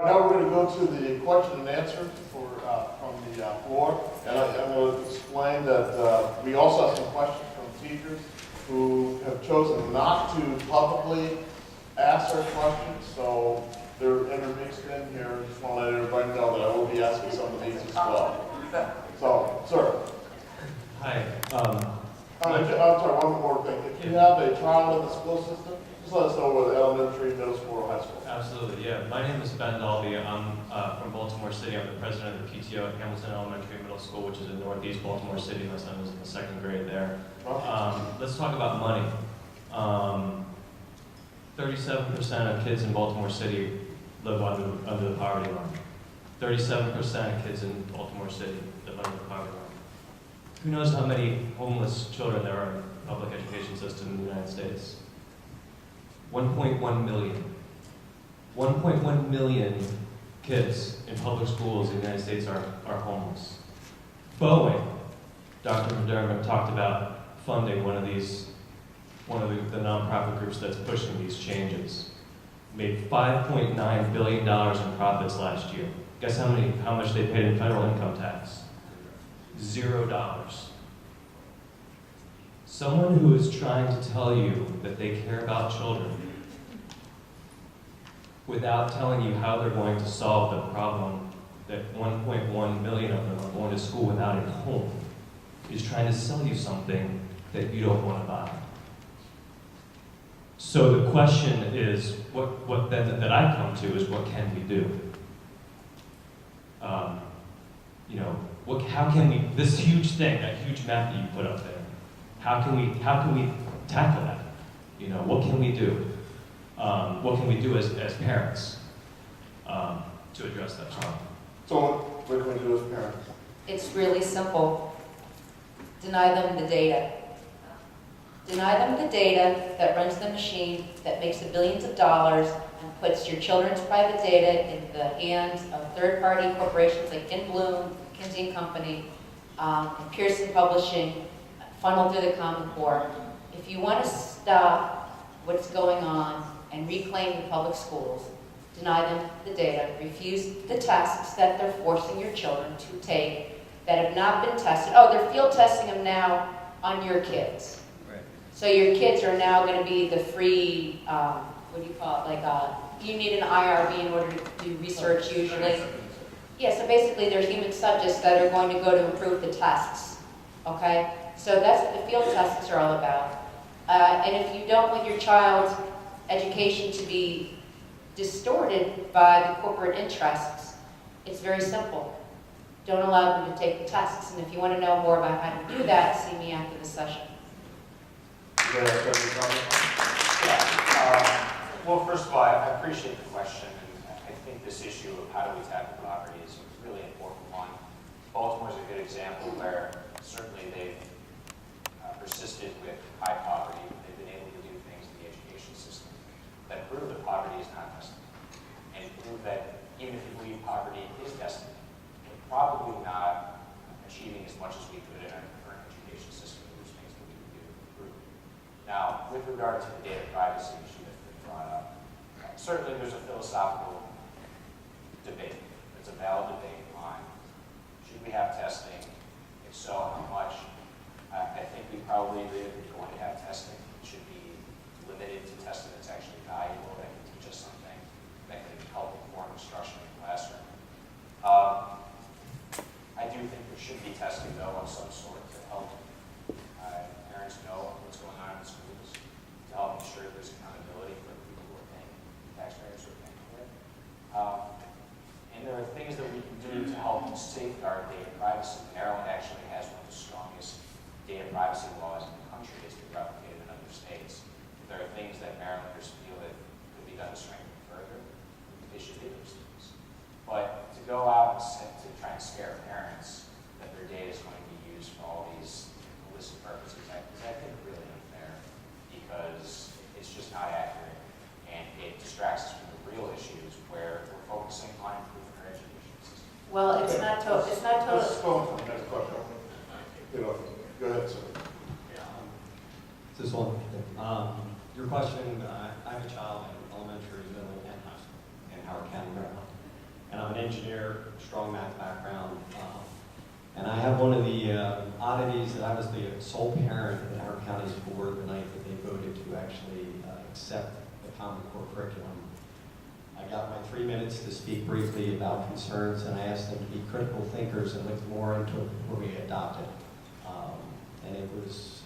Now we're going to go to the question and answer from the floor, and I'm going to explain that we also have some questions from teachers who have chosen not to publicly ask their questions, so they're intermixed in here. I just want to let everybody know that I will be asking some of these as well. So, sir. Hi. I'm sorry, one more thing. If you have a child in the school system, just let us know whether elementary, middle school, or high school. Absolutely, yeah. My name is Ben Dalby. I'm from Baltimore City. I'm the president of the PTO at Hamilton Elementary and Middle School, which is in northeast Baltimore City. My son was in the second grade there. Let's talk about money. 37% of kids in Baltimore City live under the poverty line. 37% of kids in Baltimore City live under the poverty line. Who knows how many homeless children there are in the public education system in the United States? 1.1 million. 1.1 million kids in public schools in the United States are homeless. Boeing, Dr. McDermott talked about funding one of the nonprofit groups that's pushing these changes. Made $5.9 billion in profits last year. Guess how much they paid in federal income tax? $0. Someone who is trying to tell you that they care about children without telling you how they're going to solve the problem that 1.1 million of them are going to school without a home is trying to sell you something that you don't want to buy. So the question is, what then that I come to is, what can we do? How can we, this huge thing, that huge map that you put up there, how can we tackle that? What can we do? What can we do as parents to address that problem? So what can we do as parents? It's really simple. Deny them the data. Deny them the data that runs the machine that makes the billions of dollars and puts your children's private data in the hands of third-party corporations like In Bloom, McKinsey and Company, and Pearson Publishing, funneled through the Common Core. If you want to stop what's going on and reclaim the public schools, deny them the data, refuse the tests that they're forcing your children to take that have not been tested. Oh, they're field testing them now on your kids. Right. So your kids are now going to be the free, what do you call it, you need an IRB in order to do research usually. Yeah, so basically they're human subjects that are going to go to improve the tests, okay? So that's what the field tests are all about. And if you don't want your child's education to be distorted by the corporate interests, it's very simple. Don't allow them to take the tests. And if you want to know more about how to do that, see me after the session. Well, first of all, I appreciate the question, and I think this issue of how do we tackle poverty is a really important one. Baltimore's a good example where certainly they've persisted with high poverty. They've been able to do things in the education system that prove that poverty is not destiny, and prove that even if you believe poverty is destiny, we're probably not achieving as much as we could in our current education system. There's things that we can do to improve. Now, with regard to the data privacy issue that's been brought up, certainly there's a philosophical debate. It's a valid debate on should we have testing? If so, how much? I think we probably agree that we're going to have testing. It should be limited to testing that's actually valuable, that can teach us something, that can help inform instruction in the classroom. I do think there should be testing, though, of some sort to help parents know what's going on in the schools, to help ensure there's accountability for the people who are paying, taxpayers who are paying for it. And there are things that we can do to help safeguard data privacy. Maryland actually has one of the strongest data privacy laws in the country. It's been replicated in other states. If there are things that Marylanders feel that could be done to strengthen further, they should do those things. But to go out and to try and scare parents that their data is going to be used for all these illicit purposes, I think really unfair, because it's just not accurate, and it distracts us from the real issues where we're focusing on improving our education system. Well, it's not total. Let's go on to the next question. Go ahead, sir. This one. Your question, I have a child in elementary, middle, and high school in Howard County, Maryland. and I'm an engineer, strong math background. And I have one of the oddities that I was the sole parent at Howard County's board the night that they voted to actually accept the Common Core curriculum. I got my 3 minutes to speak briefly about concerns, and I asked them to be critical thinkers and look more into it before we adopt it. And it was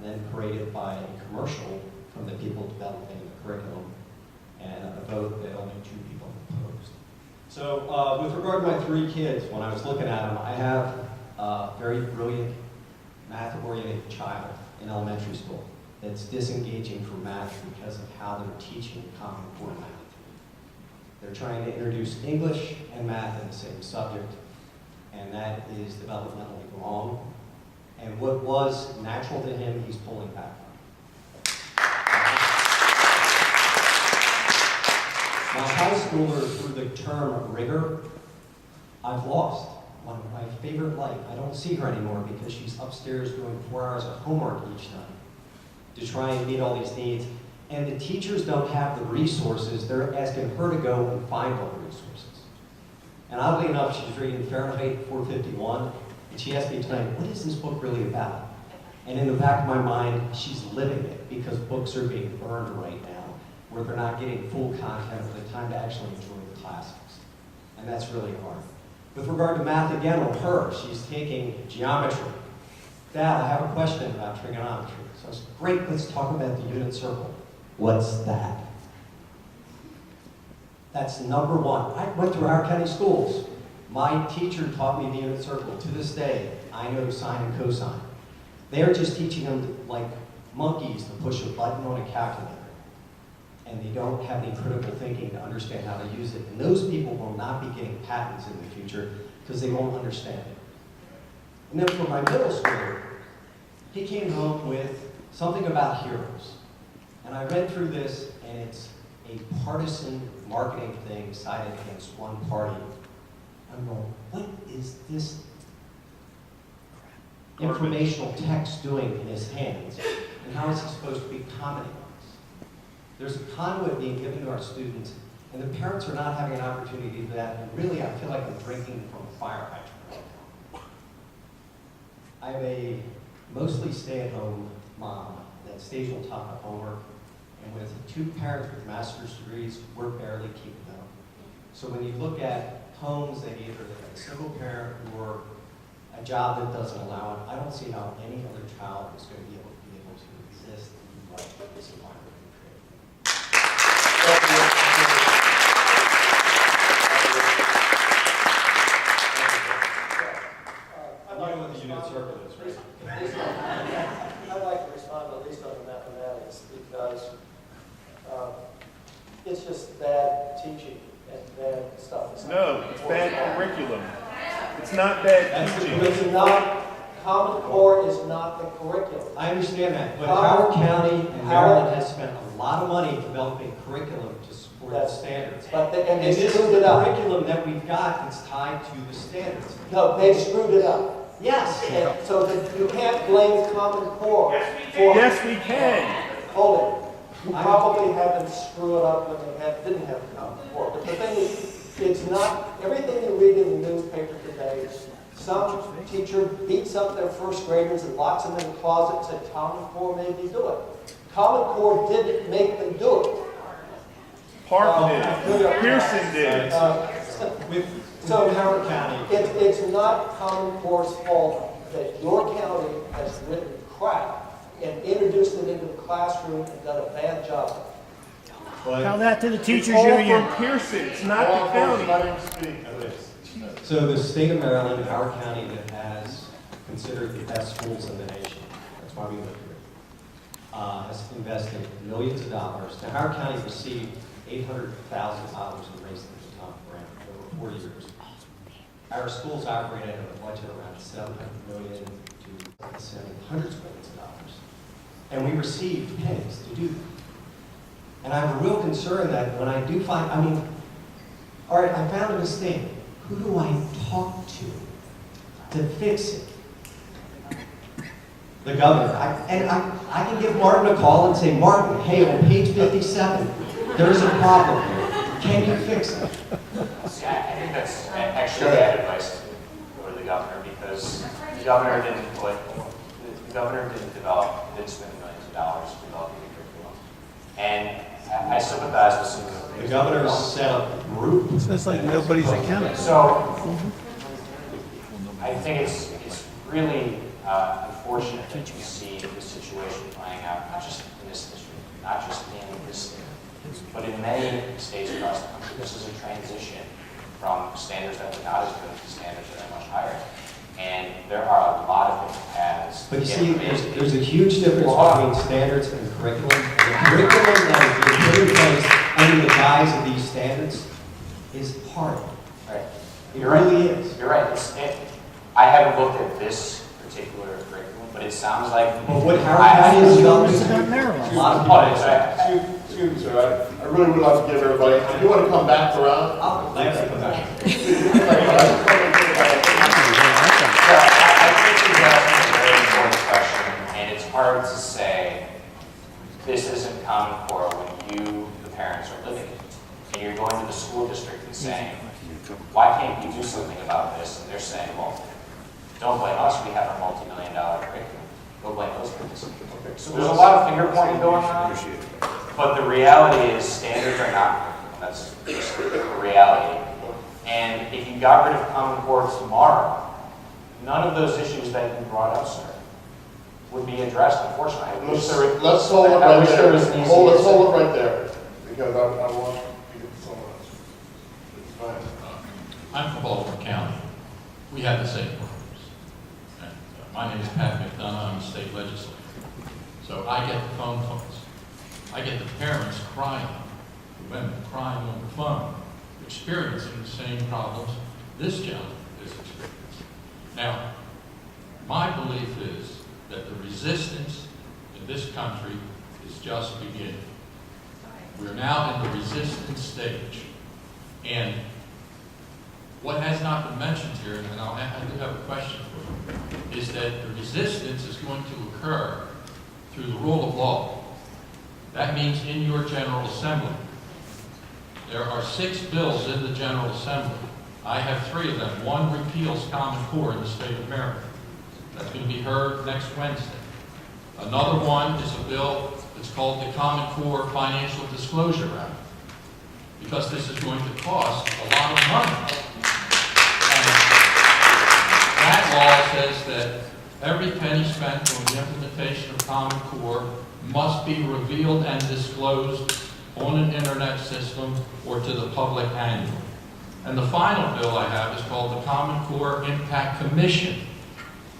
then paraded by a commercial from the people developing the curriculum, and a vote that only 2 people opposed. So with regard to my 3 kids, when I was looking at them, I have a very brilliant, math-oriented child in elementary school that's disengaging from math because of how they're teaching Common Core math. They're trying to introduce English and math in the same subject, and that is developmentally wrong. And what was natural to him, he's pulling back on. My high schooler, through the term rigor, I've lost one of my favorite life. I don't see her anymore because she's upstairs doing 4 hours of homework each night to try and meet all these needs. And the teachers don't have the resources. They're asking her to go and find all the resources. And oddly enough, she's reading Fahrenheit 451, and she asked me tonight, what is this book really about? And in the back of my mind, she's living it because books are being burned right now, where they're not getting full content or the time to actually enjoy the classics. And that's really hard. With regard to math, again, with her, she's taking geometry. Dad, I have a question about trigonometry. So I said, great, let's talk about the unit circle. What's that? That's number 1. I went through Howard County schools. My teacher taught me the unit circle. To this day, I know sine and cosine. They're just teaching them like monkeys to push a button on a calculator. And they don't have any critical thinking to understand how to use it. And those people will not be getting patents in the future because they won't understand it. And then for my middle schooler, he came home with something about heroes. And I read through this, and it's a partisan marketing thing sided against one party. I'm going, what is this informational text doing in his hands? And how is he supposed to be commenting on this? There's a conduit being given to our students, and the parents are not having an opportunity to do that. And really, I feel like I'm drinking from a fire hydrant right now. I have a mostly stay-at-home mom that stays on top of homework, and with 2 parents with master's degrees, we're barely keeping them. So when you look at homes that either have a single parent or a job that doesn't allow it, I don't see how any other child is going to be able to exist in like this environment we create. I'm not what the unit circle is, right? I'd like to respond at least on the mathematics because it's just bad teaching and bad stuff. No, it's bad curriculum. It's not bad teaching. It's not, Common Core is not the curriculum. I understand that, but Howard County and Maryland has spent a lot of money developing curriculum to support the standards. But and And they this screwed it up. curriculum that we've got is tied to the standards. No, they screwed it up. Yes. And so that you can't blame Common Core for... Yes, we can. Hold it. You probably had them screw it up when they didn't have Common Core. But the thing is, it's not, everything you read in the newspaper today, some teacher beats up their first graders and locks them in a closet and said, Common Core made me do it. Common Core didn't make them do it. Park did. Pearson did. So Howard County. It's not Common Core's fault that your county has written crap and introduced it into the classroom and done a bad job. Tell that to the teachers union. union. From Pearson, it's not the county. Let him speak. So the state of Maryland and Howard County that has considered the best schools in the nation, that's why we live here, has invested millions of dollars. Now Howard County received $800,000 in raising the top grant over 4 years. Our schools operate at a budget around $700 million to $700 millions. And we received pennies to do that. And I have a real concern that when I do find, all right, I found a mistake. Who do I talk to fix it? The governor. I can give Martin a call and say, Martin, hey, on page 57, there's a problem here. Can you fix it? See, I think that's actually bad advice to go to the governor, because the governor didn't spend millions of dollars developing the curriculum. And I sympathize with some of The governor set up a group. It's like nobody's accounting. So, I think it's really unfortunate that you see this situation playing out, not just in this district, not just in this state, but in many states across the country. This is a transition from standards that were not as good to standards that are much higher. And there are a lot of different paths. But you to see, get there's a huge difference between standards and curriculum. And the curriculum that is being put in place under the guise of these standards is hard. Right. It You're really right. is. You're right. I haven't looked at this particular curriculum, but it sounds like. But what Howard County is developing, It's about Maryland. a lot of Oh, people. it's Excuse me, sir, I really would like to give everybody, if you want to come back around. I'll gladly come back. So I think you asked a very important question, and it's hard to say this isn't Common Core when you, the parents, are living it. And you're going to the school district and saying, why can't you do something about this? And they're saying, well, don't blame us, we have a multi-million-dollar curriculum. Go blame those kids. So there's a lot of finger pointing going on, but the reality is standards are not curriculum. That's just the reality. And if you got rid of Common Core tomorrow, none of those issues that you brought up, sir, would be addressed, unfortunately. I wish there were- Let's hold it I right wish there there. was an easy Let's answer. hold it right there, because I want to get to someone else. Go ahead. I'm from Baltimore County. We have the same problems. And, my name is Pat McDonough, I'm a state legislator. So I get the phone calls. I get the parents crying, the women crying on the phone, experiencing the same problems this gentleman is experiencing. Now, my belief is that the resistance in this country is just beginning. We're now in the resistance stage. And what has not been mentioned here, and I do have a question for you, is that the resistance is going to occur through the rule of law. That means in your General Assembly. There are 6 bills in the General Assembly. I have 3 of them. One repeals Common Core in the state of Maryland. That's going to be heard next Wednesday. Another one is a bill that's called the Common Core Financial Disclosure Act, because this is going to cost a lot of money. And that law says that every penny spent on the implementation of Common Core must be revealed and disclosed on an internet system or to the public annually. And the final bill I have is called the Common Core Impact Commission,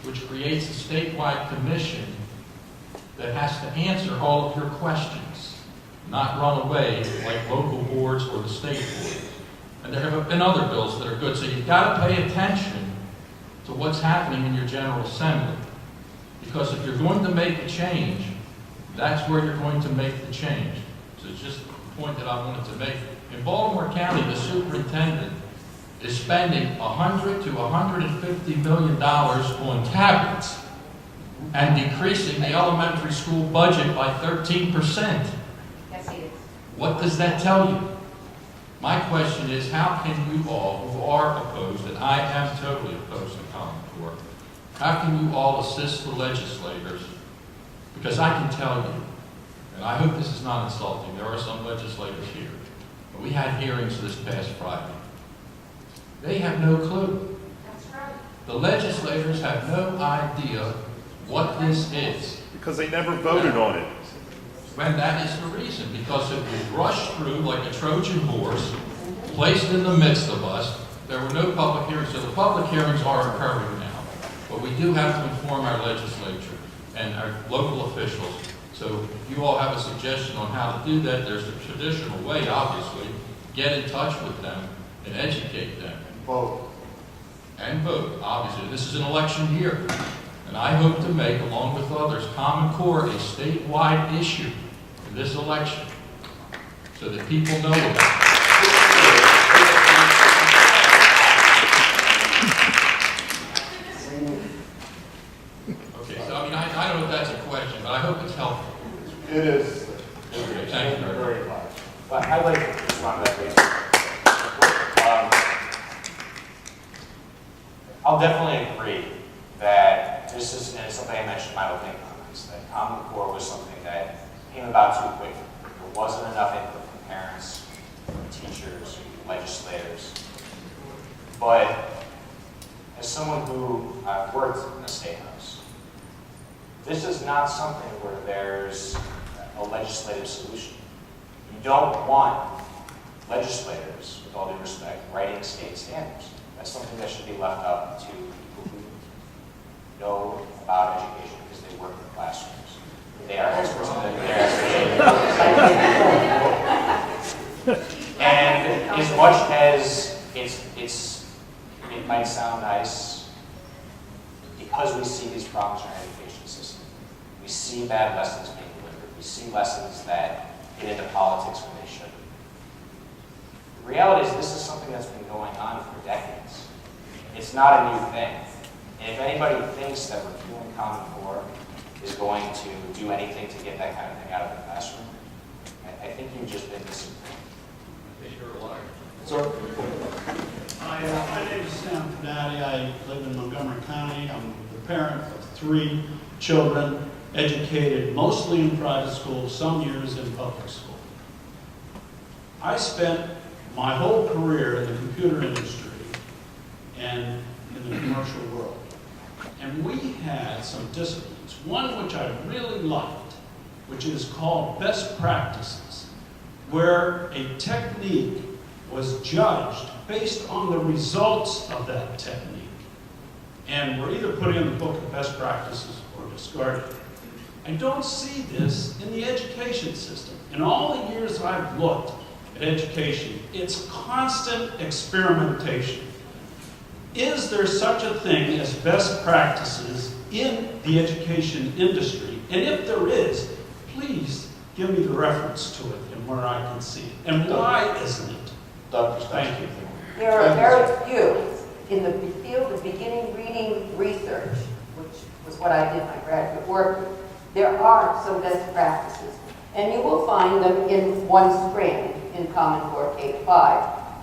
which creates a statewide commission that has to answer all of your questions, not run away like local boards or the state board. And there have been other bills that are good, so you've got to pay attention to what's happening in your General Assembly. Because if you're going to make a change, that's where you're going to make the change. So it's just the point that I wanted to make. In Baltimore County, the superintendent is spending $100 to $150 million on tablets and decreasing the elementary school budget by 13%. Yes, he is. What does that tell you? My question is, how can you all, who are opposed, and I am totally opposed to Common Core, how can you all assist the legislators? Because I can tell you, and I hope this is not insulting, there are some legislators here, but we had hearings this past Friday. They have no clue. That's right. The legislators have no idea what this is. Because they never voted on it. And that is the reason, because it was rushed through like a Trojan horse, placed in the midst of us. There were no public hearings, so the public hearings are occurring now. But we do have to inform our legislature and our local officials. So if you all have a suggestion on how to do that, there's a traditional way, obviously. Get in touch with them and educate them. Vote. And vote, obviously. This is an election year. And I hope to make, along with others, Common Core a statewide issue in this election so that people know about it. Okay, so I mean, I don't know if that's a question, but I hope it's helpful. It is. Okay, thank you very much. Very much. But I'd like to respond to that, please. I'll definitely agree that this is, and it's something I mentioned in my opening comments, that Common Core was something that came about too quickly. There wasn't enough input from parents, from teachers, legislators. But as someone who worked in a state house, this is not something where there's a legislative solution. You don't want legislators, with all due respect, writing state standards. That's something that should be left up to people who know about education because they work in the classrooms. They are experts in their And as much as it might sound nice, because we see these problems in our education system, we see bad lessons being delivered, we see lessons that get into politics when they shouldn't. The reality is this is something that's been going on for decades. It's not a new thing. And if anybody thinks that repealing Common Core is going to do anything to get that kind of thing out of the classroom, I think you've just been misinformed. You're a liar. Sir? My name is Sam Fernati. I live in Montgomery County. I'm the parent of 3 children, educated mostly in private school, some years in public school. I spent my whole career in the computer industry and in the commercial world. And we had some disciplines, one which I really liked, which is called best practices, where a technique was judged based on the results of that technique. And we're either putting in the book of best practices or discarding it. I don't see this in the education system. In all the years I've looked at education, it's constant experimentation. Is there such a thing as best practices in the education industry? And if there is, please give me the reference to it and where I can see it. And why isn't it? Dr. Thank you. There are very few in the field of beginning reading research, which was what I did my graduate work with. There are some best practices, and you will find them in one strand in Common Core K-5.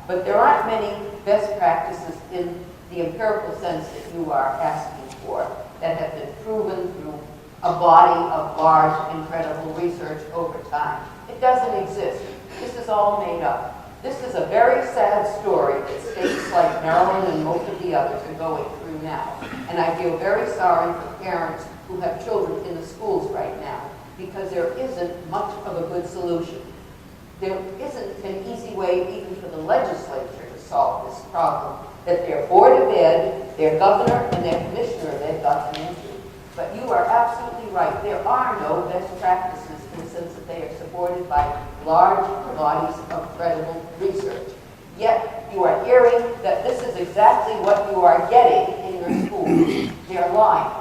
But there aren't many best practices in the empirical sense that you are asking for that have been proven through a body of large, incredible research over time. It doesn't exist. This is all made up. This is a very sad story that states like Maryland and most of the others are going through now. And I feel very sorry for parents who have children in the schools right now because there isn't much of a good solution. There isn't an easy way even for the legislature to solve this problem that their board of ed, their governor, and their commissioner of ed got them into. But you are absolutely right. There are no best practices in the sense that they are supported by large bodies of credible research. Yet you are hearing that this is exactly what you are getting in your schools. They are lying.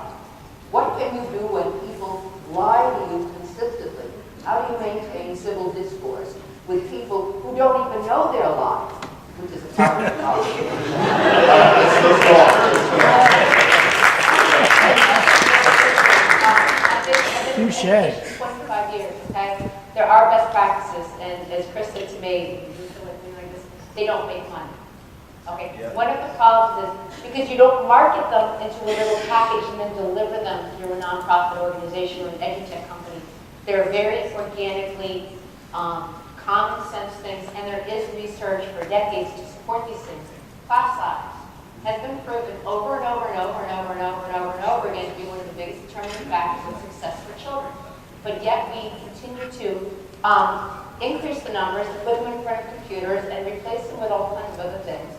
What can you do when people lie to you consistently? How do you maintain civil discourse with people who don't even know they're lying, which is a part of the problem? Touche. 25 years, okay? There are best practices, and as Chris said to me, they don't make money. Okay? Yeah. One of the problems is because you don't market them into a little package and then deliver them through a nonprofit organization or an edutech company. They're very organically common sense things, and there is research for decades to support these things. Class size has been proven over and over and over and over and over and over and over again to be one of the biggest determining factors of success for children. But yet we continue to increase the numbers, put them in front of computers, and replace them with all kinds of other things.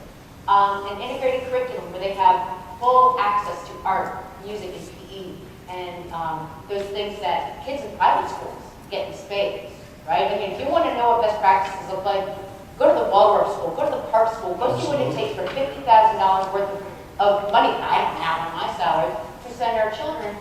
An integrated curriculum where they have full access to art, music, and PE, and those things that kids in private schools get in spades, right? I mean, if you want to know what best practices look like, go to the Waldorf school, go to the Park school, go see what it takes for $50,000 worth of money I have on my salary to send our children.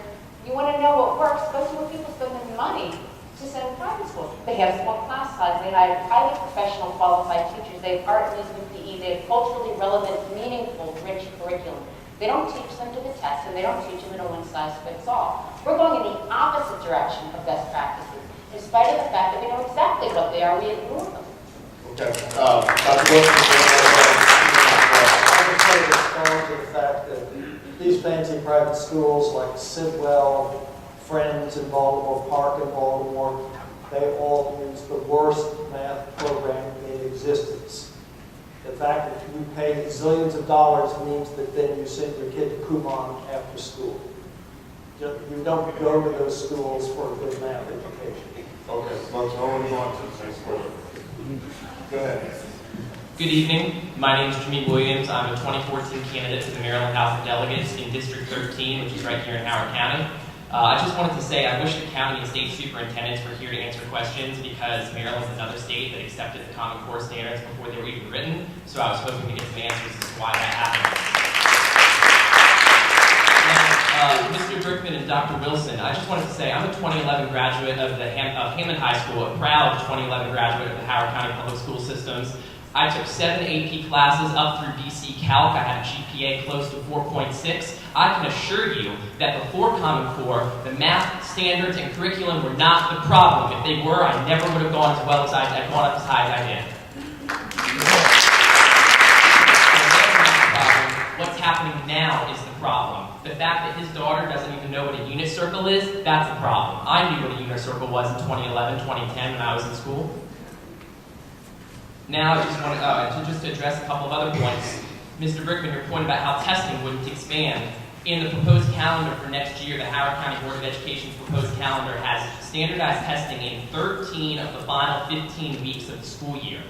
You want to know what works, go see what people spend their money to send to private school. They have small class size, they hire highly professional qualified teachers, they have art, music, and PE, they have culturally relevant, meaningful, rich curriculum. They don't teach them to the test, and they don't teach them in a one-size-fits-all. We're going in the opposite direction of best practices. In spite of the fact that we know exactly what they are, we ignore them. Okay. Dr. Wilson, I just want to respond to the fact that these fancy private schools like Sidwell, Friends in Baltimore, Park in Baltimore, they all use the worst math program in existence. The fact that you pay zillions of dollars means that then you send your kid to Kumon after school. You don't go to those schools for a good math education. Okay, let's move on to the next question. Go ahead. Good evening. My name is Jimmy Williams. I'm a 2014 candidate to the Maryland House of Delegates in District 13, which is right here in Howard County. I just wanted to say I wish the county and state superintendents were here to answer questions because Maryland's another state that accepted the Common Core standards before they were even written, so I was hoping to get some answers as to why that happened. Now, Mr. Brickman and Dr. Wilson, I just wanted to say I'm a 2011 graduate of Hammond High School, a proud 2011 graduate of the Howard County Public School Systems. I took 7 AP classes up through BC Calc. I had a GPA close to 4.6. I can assure you that before Common Core, the math standards and curriculum were not the problem. If they were, I never would have gone as well as I'd gone up as high as I did. What's happening now is the problem. The fact that his daughter doesn't even know what a unit circle is, that's the problem. I knew what a unit circle was in 2011, 2010 when I was in school. Now, I just want to address a couple of other points. Mr. Brickman, your point about how testing wouldn't expand. In the proposed calendar for next year, the Howard County Board of Education's proposed calendar has standardized testing in 13 of the final 15 weeks of the school year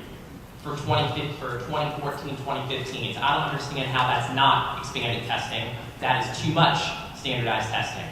for 2014-2015. So I don't understand how that's not expanded testing. That is too much standardized testing.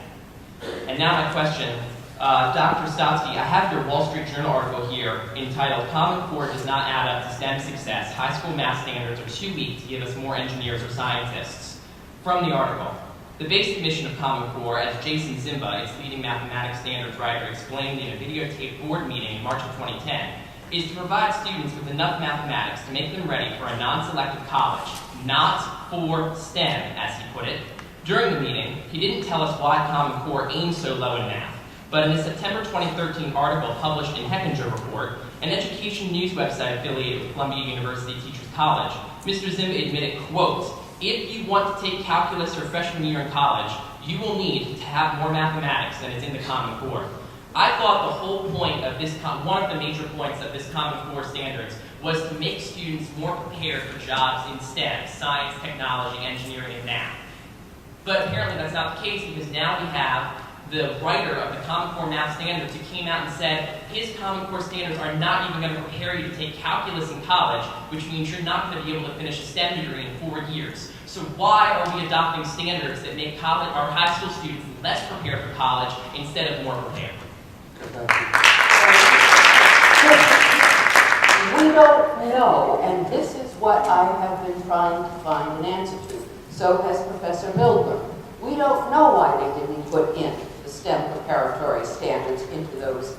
And now my question. Dr. Stotsky, I have your Wall Street Journal article here entitled Common Core Does Not Add Up to STEM Success. High school math standards are too weak to give us more engineers or scientists. From the article, the basic mission of Common Core, as Jason Zimba, its leading mathematics standards writer, explained in a videotaped board meeting in March of 2010, is to provide students with enough mathematics to make them ready for a non-selective college, not for STEM, as he put it. During the meeting, he didn't tell us why Common Core aims so low in math. But in a September 2013 article published in Hechinger Report, an education news website affiliated with Columbia University Teachers College, Mr. Zimba admitted, quote, if you want to take calculus your freshman year in college, you will need to have more mathematics than is in the Common Core. I thought the whole point of this, one of the major points of this Common Core standards was to make students more prepared for jobs in STEM, science, technology, engineering, and math. But apparently that's not the case because now we have the writer of the Common Core math standards who came out and said his Common Core standards are not even going to prepare you to take calculus in college, which means you're not going to be able to finish a STEM degree in 4 years. So why are we adopting standards that make our high school students less prepared for college instead of more prepared? We don't know, and this is what I have been trying to find an answer to. So has Professor Milgram. We don't know why they didn't put in the STEM preparatory standards into the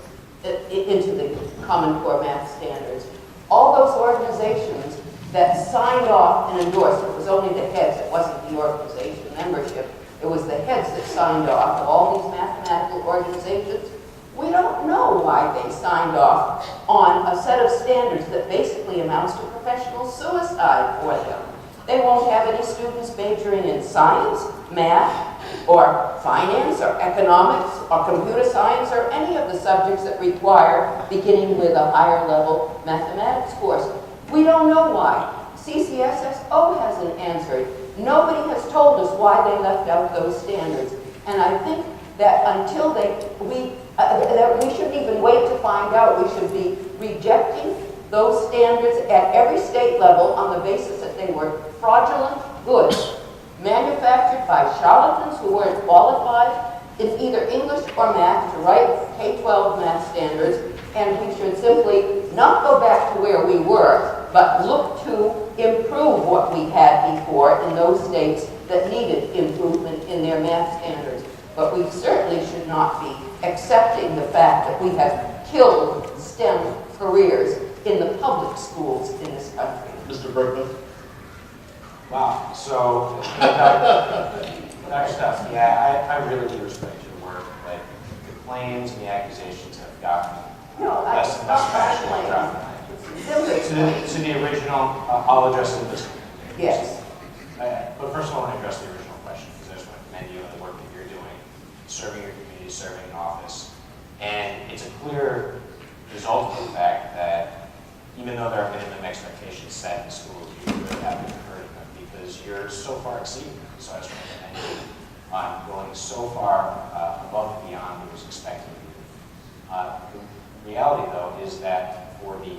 Common Core math standards. All those organizations that signed off and endorsed, it was only the heads, it wasn't the organization membership, it was the heads that signed off of all these mathematical organizations. We don't know why they signed off on a set of standards that basically amounts to professional suicide for them. They won't have any students majoring in science, math, or finance, or economics, or computer science, or any of the subjects that require beginning with a higher level mathematics course. We don't know why. CCSSO hasn't answered. Nobody has told us why they left out those standards. And I think that until we shouldn't even wait to find out. We should be rejecting those standards at every state level on the basis that they were fraudulent goods manufactured by charlatans who weren't qualified in either English or math to write K-12 math standards, and we should simply not go back to where we were, but look to improve what we had before in those states that needed improvement in their math standards. But we certainly should not be accepting the fact that we have killed STEM careers in the public schools in this country. Mr. Bergman? Wow. So, Dr. Stotsky, I really do respect your work. Like, the claims and the accusations have gotten less and less fashionable throughout the night. To the original, I'll address it this way. Yes. But first I want to address the original question, because serving your community, serving in office. And it's a clear result of the fact that even though there are minimum expectations set in schools, you really haven't heard of them because you're so far exceeding them. So I was trying to mention going so far above and beyond what was expected of you. The reality, though, is that for the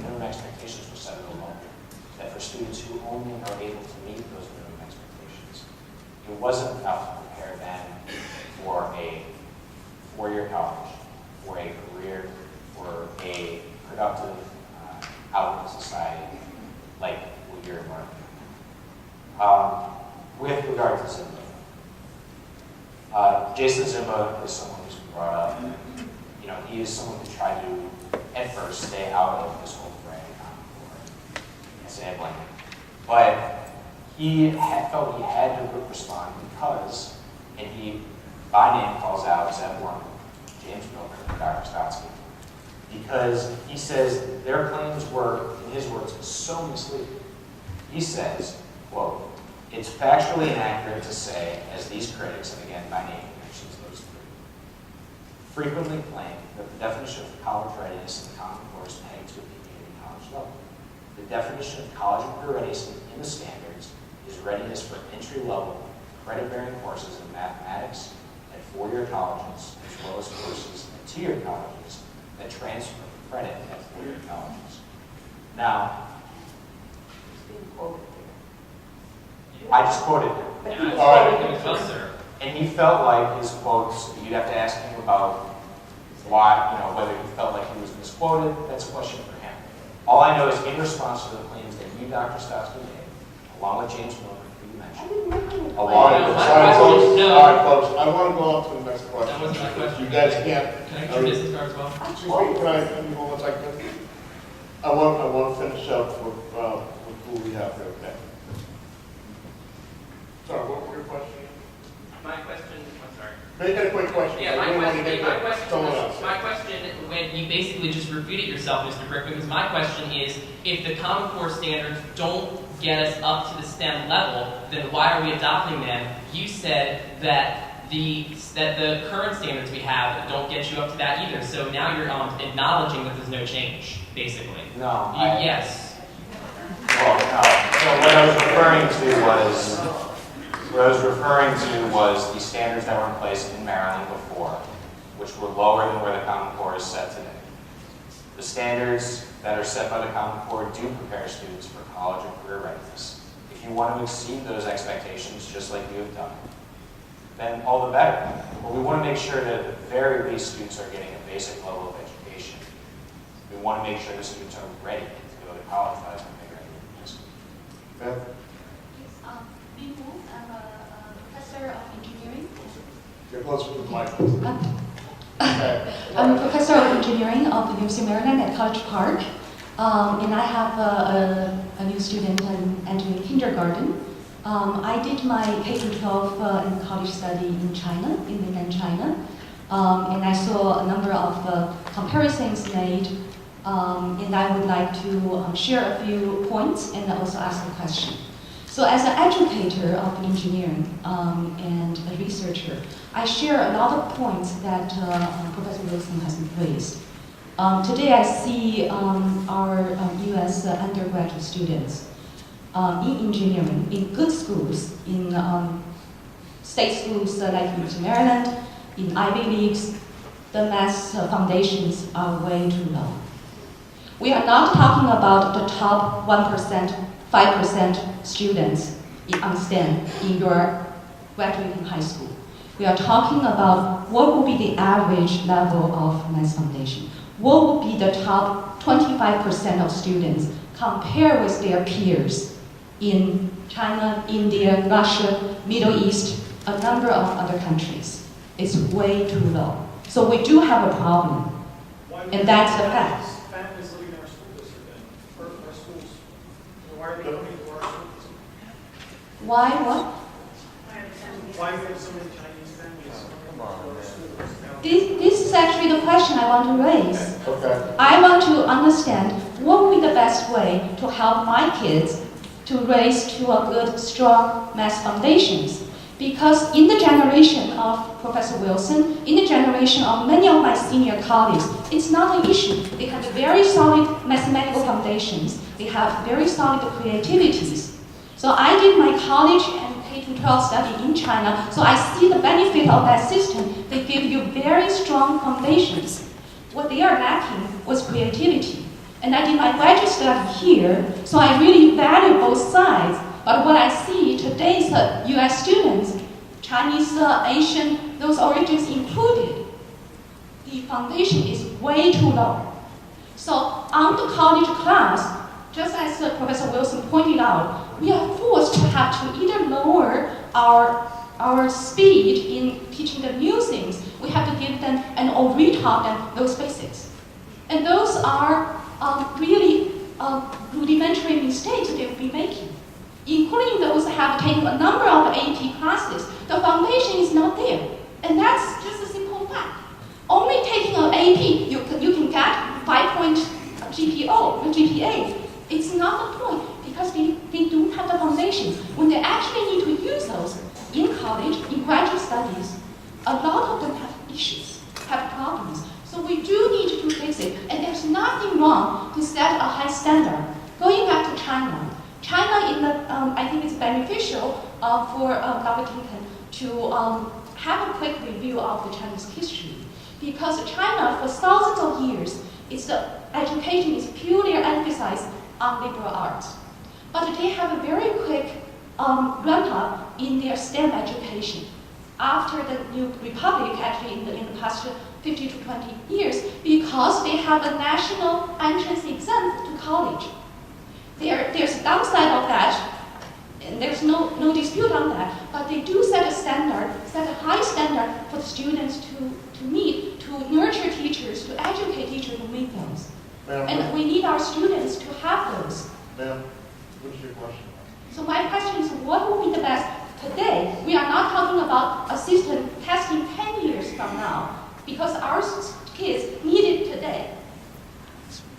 minimum expectations were set at a low, that for students who only are able to meet those minimum expectations, it wasn't enough to prepare them for a four-year college, for a career, for a productive outlook in society like what you're learning. With regard to Zimba, Jason Zimba is someone who's been brought up. You know, he is someone who tried to, at first, stay out of this whole fray and say blanket. But he felt he had to respond because, and he by name calls out Zeb Warner, James Milner, and Dr. Stotsky, because he says their claims were, in his words, so misleading. He says, quote, "It's factually inaccurate to say, as these critics, and again by name he mentions those three, frequently claim that the definition of college readiness in the Common Core is pegged to a community college level. The definition of college and career readiness in the standards is readiness for entry-level, credit-bearing courses in mathematics at four-year colleges, as well as courses at two-year colleges that transfer credit at four-year colleges." Now, I just quoted him. Yeah, All right. it was well, sir. And he felt like his quotes, you'd have to ask him about why, whether he felt like he was misquoted. That's a question for him. All I know is in response to the claims that you, Dr. Stotsky, made, along with James Milner, who you mentioned, All right, No, my folks. question- no. All right, folks. I want to go on to the next That question. wasn't my question. You guys can't. Can I get your business card as well? Excuse me, can I, give me one second? I want to finish up with who we have here, okay? Sorry, what was your question? My question, I'm sorry. Make it a quick question. Yeah, I really want to get my to question, someone else. my question, when you basically just repeated yourself, Mr. Brick, because my question is, if the Common Core standards don't get us up to the STEM level, then why are we adopting them? You said that the current standards we have don't get you up to that either. So now you're acknowledging that there's no change, basically. no. Yes. Well, no. So what I was referring to was the standards that were in place in Maryland before, which were lower than where the Common Core is set today. The standards that are set by the Common Core do prepare students for college and career readiness. If you want to exceed those expectations, just like you have done, then all the better. But we want to make sure that at the very least students are getting a basic level of education. We want to make sure the students are ready to go to college by the time they graduate. Beth, I'm a professor of engineering. get closer to the mic. Okay. I'm a professor of engineering of the University of Maryland at College Park. And I have a new student entering kindergarten. I did my K-12 in college study in China, in mainland China. And I saw a number of comparisons made. And I would like to share a few points and also ask a question. So as an educator of engineering and a researcher, I share a lot of points that Professor Wilson has raised. Today I see our U.S. undergraduate students in engineering, in good schools, in state schools like University of Maryland, in Ivy Leagues, the math foundations are way too low. We are not talking about the top 1%, 5% students on STEM in your graduating high school. We are talking about what will be the average level of math foundation. What will be the top 25% of students compared with their peers in China, India, Russia, Middle East, a number of other countries. It's way too low. So we do have a problem, and that's a fact. Families living in our school district and our schools. Why are they coming to our school district? Why what? Why do we have so many Chinese families coming to our school district? This is actually the question I want to raise. Okay. I want to understand what would be the best way to help my kids to raise to a good, strong math foundations. Because in the generation of Professor Wilson, in the generation of many of my senior colleagues, it's not an issue. They have very solid mathematical foundations. They have very solid creativities. So I did my college and K-12 study in China, so I see the benefit of that system. They give you very strong foundations. What they are lacking was creativity. And I did my graduate study here, so I really value both sides. But what I see today's US students, Chinese, Asian, those origins included, the foundation is way too low. So on the college class, just as Professor Wilson pointed out, we are forced to have to either lower our speed in teaching them new things. We have to give them or retaught them those basics. And those are really rudimentary mistakes they will be making, including those that have taken a number of AP classes. The foundation is not there. And that's just a simple fact. Only taking an AP, you can get 5-point GPA. It's not the point, because they don't have the foundation. When they actually need to use those in college, in graduate studies, a lot of them have issues, have problems. So we do need to fix it. And there's nothing wrong to set a high standard. Going back to China, I think it's beneficial for Dr. Tinkin to have a quick review of the Chinese history. Because China, for thousands of years, education is purely emphasized on liberal arts. But they have a very quick ramp-up in their STEM education. After the new republic, actually in the past 50 to 20 years, because they have a national entrance exam to college. There's a downside of that, and there's no dispute on that, but they do set a high standard for the students to meet, to nurture teachers, to educate teachers to meet those. And we need our students to have those. Ma'am, what's your question? So my question is, what will be the best? Today, we are not talking about a system testing 10 years from now, because our kids need it today.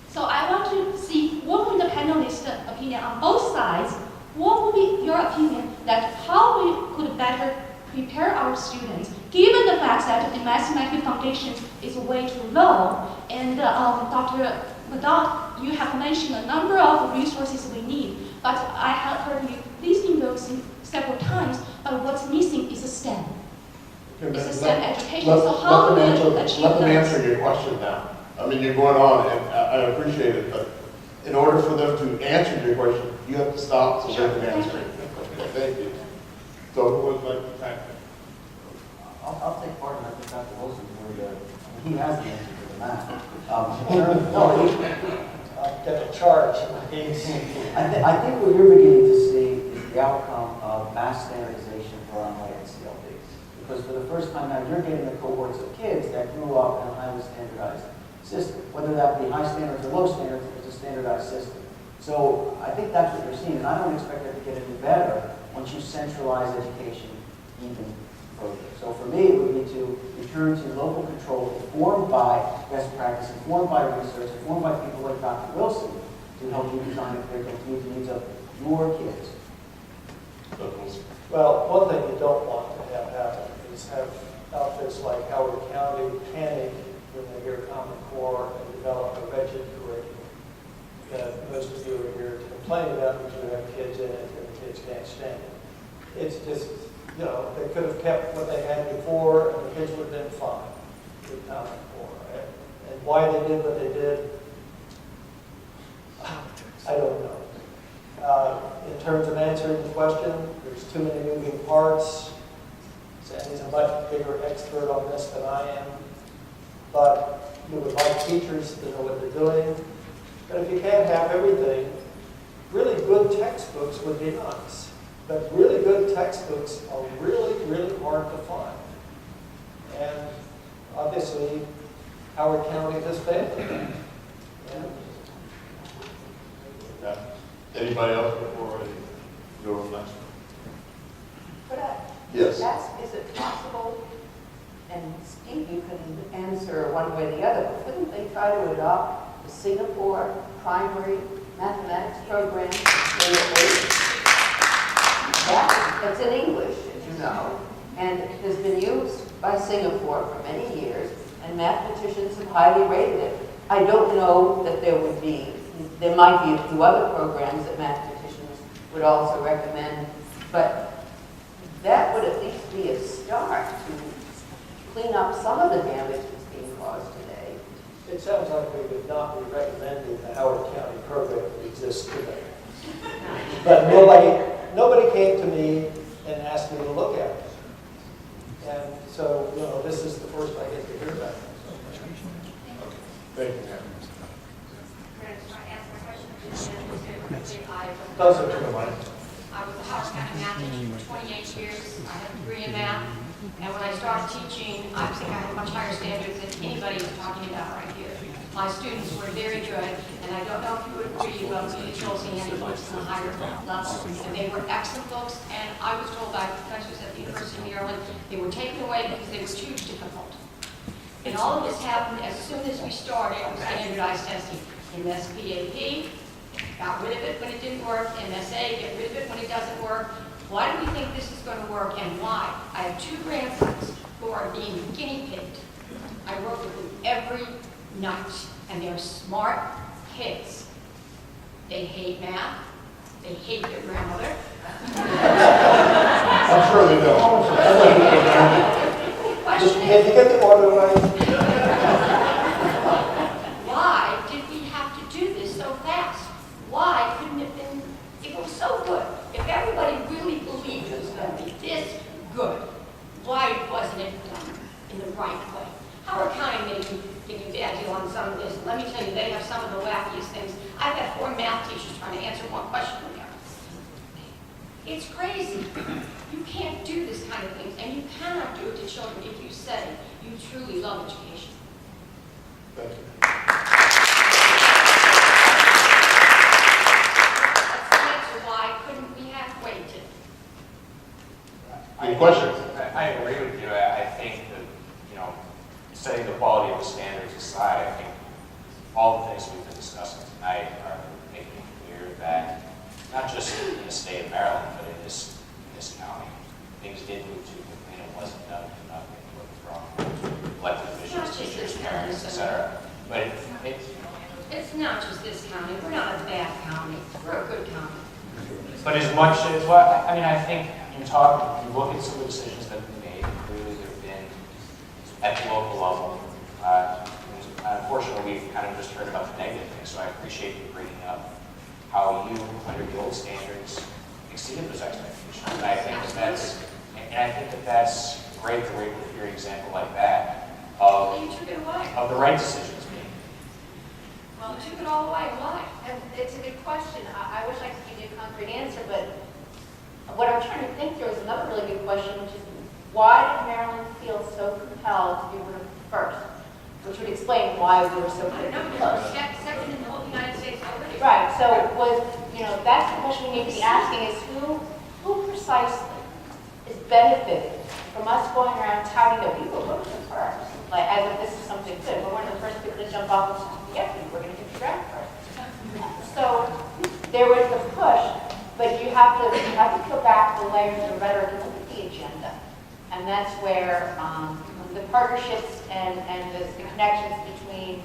So I want to see what will be the panelist opinion on both sides. What will be your opinion that how we could better prepare our students, given the fact that the mathematical foundation is way too low, and Dr. Madot, you have mentioned a number of resources we need, but I have heard you listing those several times, but what's missing is a STEM. It's a STEM education, so how do we achieve Let them those? answer your question now. I mean, you're going on, and I appreciate it, but in order for them to answer your question, you have to stop so they can answer it. Okay, thank you. So who would like to tackle? I'll take part in that. I think Dr. Wilson, he has the answer to the math. No, he's got a charge. I think what you're beginning to see is the outcome of mass standardization for online NCLBs. Because for the first time now, you're getting the cohorts of kids that grew up in a highly standardized system. Whether that be high standards or low standards, it's a standardized system. So I think that's what you're seeing, and I don't expect that to get any better once you centralize education even further. So for me, it would be to return to local control informed by best practice, informed by research, informed by people like Dr. Wilson to help you design a curriculum to meet the needs of your kids. Well, one thing you don't want to have happen is have outfits like Howard County panic when they hear Common Core and develop a wretched curriculum that most of you are here to complain about because you have kids in it and the kids can't stand it. It's just, you know, they could have kept what they had before and the kids would have been fine with Common Core. And why they did what they did, I don't know. In terms of answering the question, there's too many moving parts. Sandy's a much bigger expert on this than I am. But you would like teachers to know what they're doing. But if you can't have everything, really good textbooks would be nice. But really good textbooks are really, really hard to find. And obviously, Howard County has failed. And Yeah. Anybody else before I go on next? Could I Yes. ask, is it possible, and Steve, you can answer one way or the other, but couldn't they try to adopt the Singapore primary mathematics program? It's in English, as you know, and has been used by Singapore for many years, and mathematicians have highly rated it. I don't know that there might be a few other programs that mathematicians would also recommend, but that would at least be a start to clean up some of the damage that's being caused today. It sounds like we would not be recommending the Howard County program that exists today. But nobody came to me and asked me to look at it. And so, this is the first I get to hear about it. Thank you, ma'am. Those are two of mine. I was a Howard County math teacher for 28 years. I have a degree in math. And when I started teaching, I think I had much higher standards than anybody was talking about right here. My students were very good, and I don't know if you would agree, but we chose Andy books on a higher level. And they were excellent books, and I was told by professors at the University of Maryland they were taken away because they were too difficult. And all of this happened as soon as we started with standardized testing. MSPAP, got rid of it when it didn't work. MSA, get rid of it when it doesn't work. Why do we think this is going to work, and why? I have two grandsons who are being guinea pigged. I work with them every night, and they're smart kids. They hate math. They hate their grandmother. I'm sure they don't. Can you get the order right? Why did we have to do this so fast? Why couldn't it have been, it was so good. If everybody really believed it was going to be this good, why wasn't it done in the right way? Howard County may give you bad deal on some of this. Let me tell you, they have some of the wackiest things. I've had 4 math teachers trying to answer one question with them. It's crazy. You can't do this kind of things, and you cannot do it to children if you say you truly love education. Thank you. That's the answer. Why couldn't we have waited? Any questions? I agree with you. I think that, setting the quality of the standards aside, I think all the things we've been discussing tonight are making it clear that not just in the state of Maryland, but in this county, things did move too quickly and it wasn't done enough. What was wrong? Elected officials, teachers, parents, etc. But It's not just this county. We're not a bad county. We're a good county. But as much as I think you look at some of the decisions that have been made, clearly there have been at the local level. Unfortunately, we've kind of just heard about the negative things, so I appreciate you bringing up how you, under the old standards, exceeded those expectations. And I think that's great that we're able to hear an example like that You took it away. of the right decisions being. Well, you took it all away. Why? And it's a good question. I wish I could give you a concrete answer, but what I'm trying to think through is another really good question, which is why did Maryland feel so compelled to be one of the first? Which would explain why we were so I don't know, close. because we're second in the whole United States already. Right, so that's the question we need to be asking is who precisely is benefiting from us going around touting that we were one of the first, like as if this is something good. We're one of the first people to jump off and say, yeah, we're going to get the draft first. So there was the push, but you have to peel back the layers of rhetoric and look at the agenda. And that's where the partnerships and the connections between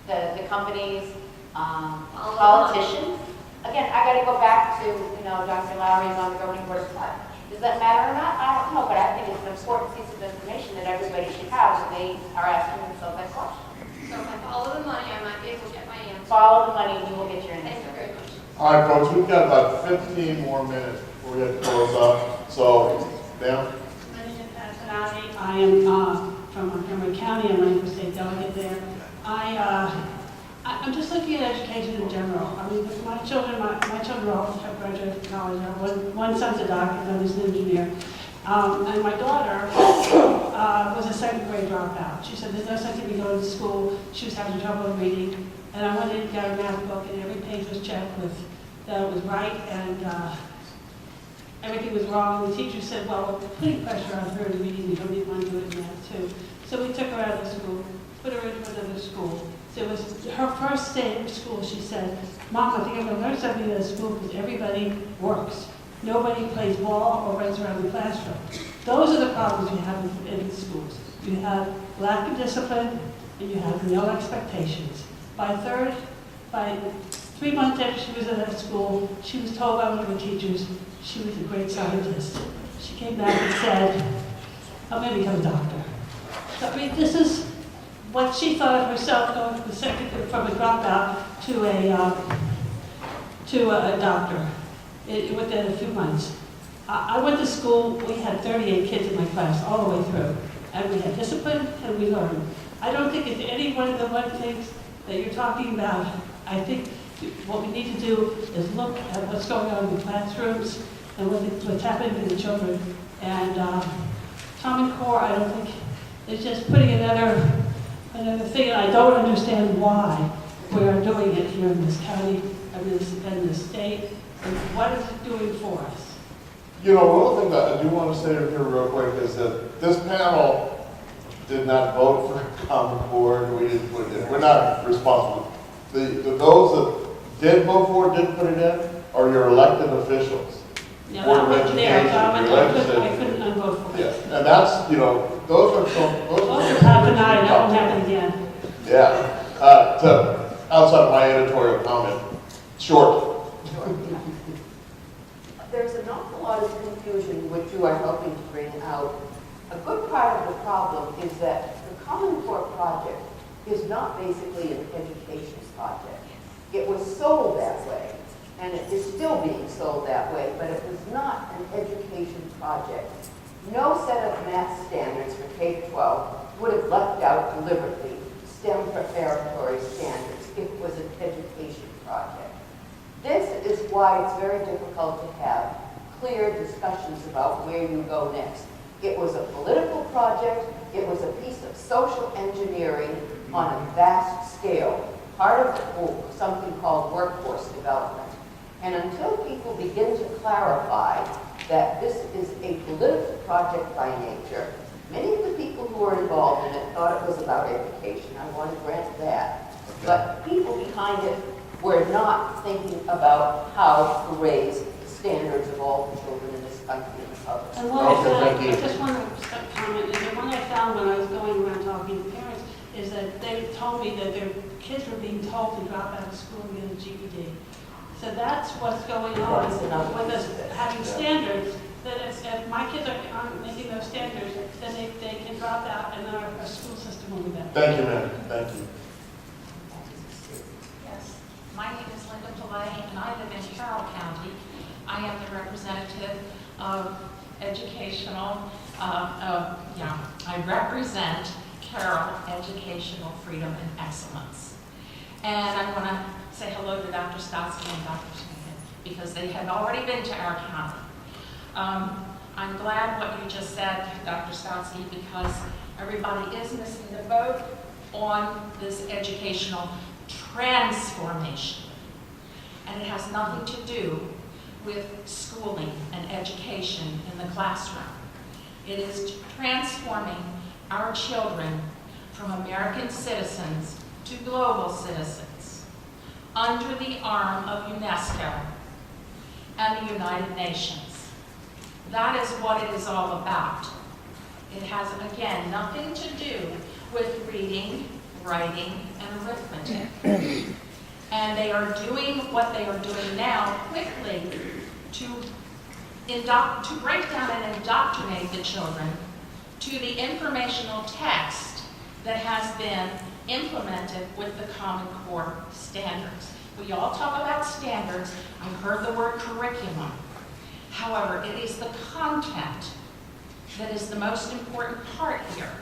the companies, politicians. Again, I got to go back to, Dr. Lowry's on the governing board of Park. Does that matter or not? I don't know, but I think it's an important piece of information that everybody should have when they are asking themselves that question. So if I follow the money, I might be able to get my answer. Follow the money and you will get your Thank you answer. very much. All right, folks, we've got about 15 more minutes before we have to close up. So, Dan? My name is Pat Benatti. I am from Montgomery County. I'm running for state delegate there. I'm just looking at education in general. I mean, my children all have graduated from college. I have one son's a doctor, the other's an engineer. And my daughter was a second grade dropout. She said there's no sense in me going to school. She was having trouble reading. And I went in and got a math book, and every page was checked with that it was right and everything was wrong. The teacher said, well, we're putting pressure on her in reading. We don't even want to do it in math, too. So we took her out of the school, put her into another school. So it was her first day at school. She said, Mom, I think I'm going to learn something at school because everybody works. Nobody plays ball or runs around the classroom. Those are the problems we have in the schools. You have lack of discipline, and you have no expectations. By 3 months after she was at that school, she was told by one of the teachers she was a great scientist. She came back and said, I'm going to become a doctor. So, I mean, this is what she thought of herself going from a dropout to a doctor within a few months. I went to school, we had 38 kids in my class all the way through, and we had discipline and we learned. I don't think it's any one of the one things that you're talking about. I think what we need to do is look at what's going on in the classrooms and what's happening to the children. And Common Core, I don't think, is just putting another thing, and I don't understand why we are doing it here in this county, in this state, and what is it doing for us? You know, one of the things that I do want to say here real quick is that this panel did not vote for Common Core, and we didn't put it in. We're not responsible. Those that did vote for it, didn't put it in, are your elected officials. Yeah, Board I of wasn't there, Education, so your I legislature. couldn't unvote for it. Yeah, and that's, you know, those are some. Those are happening, that won't happen again. Yeah, outside of my editorial comment, short. There's an awful lot of confusion which you are helping to bring out. A good part of the problem is that the Common Core project is not basically an education project. It was sold that way, and it is still being sold that way, but it was not an education project. No set of math standards for K-12 would have left out deliberately STEM preparatory standards if it was an education project. This is why it's very difficult to have clear discussions about where you go next. It was a political project. It was a piece of social engineering on a vast scale, part of something called workforce development. And until people begin to clarify that this is a political project by nature, many of the people who were involved in it thought it was about education. I want to grant that. But people behind it were not thinking about how to raise the standards of all the children in this country in the public. And what I just want to comment, is that what I found when I was going around talking to parents is that they told me that their kids were being told to drop out of school and get a GED. So that's what's going on with us having standards, that if my kids aren't making those standards, then they can drop out and then our school system will be better. Thank you, ma'am. Thank you. Yes, my name is Linda Pillay, and I live in Carroll County. I am the representative of educational, I represent Carroll Educational Freedom and Excellence. And I want to say hello to Dr. Stotsky and Dr. Smith, because they have already been to our county. I'm glad what you just said, Dr. Stotsky, because everybody is missing the boat on this educational transformation. And it has nothing to do with schooling and education in the classroom. It is transforming our children from American citizens to global citizens under the arm of UNESCO and the United Nations. That is what it is all about. It has, again, nothing to do with reading, writing, and arithmetic. And they are doing what they are doing now quickly to break down and indoctrinate the children to the informational text that has been implemented with the Common Core standards. We all talk about standards. I've heard the word curriculum. However, it is the content that is the most important part here.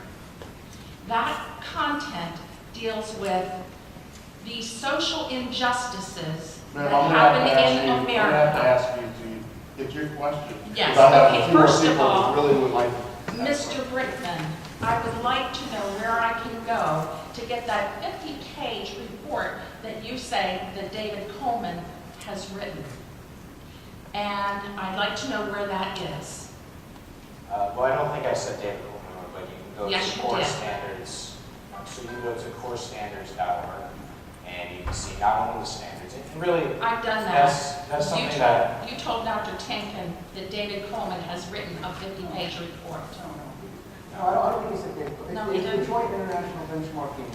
That content deals with the social injustices that happen in America. I'm going to have to ask you to get your question. Yes, okay, first of all, really would like Mr. Brickman, I would like to know where I can go to get that 50-page report that you say that David Coleman has written. And I'd like to know where that is. Well, I don't think I said David Coleman, but you can go Yes, to you core did. standards. So you can go to corestandards.org, and you can see not only the standards, and really, I've done that. that's something that, You told Dr. Tinkin that David Coleman has written a 50-page report. No, I don't think it's a big, No, it's he a didn't. joint international benchmarking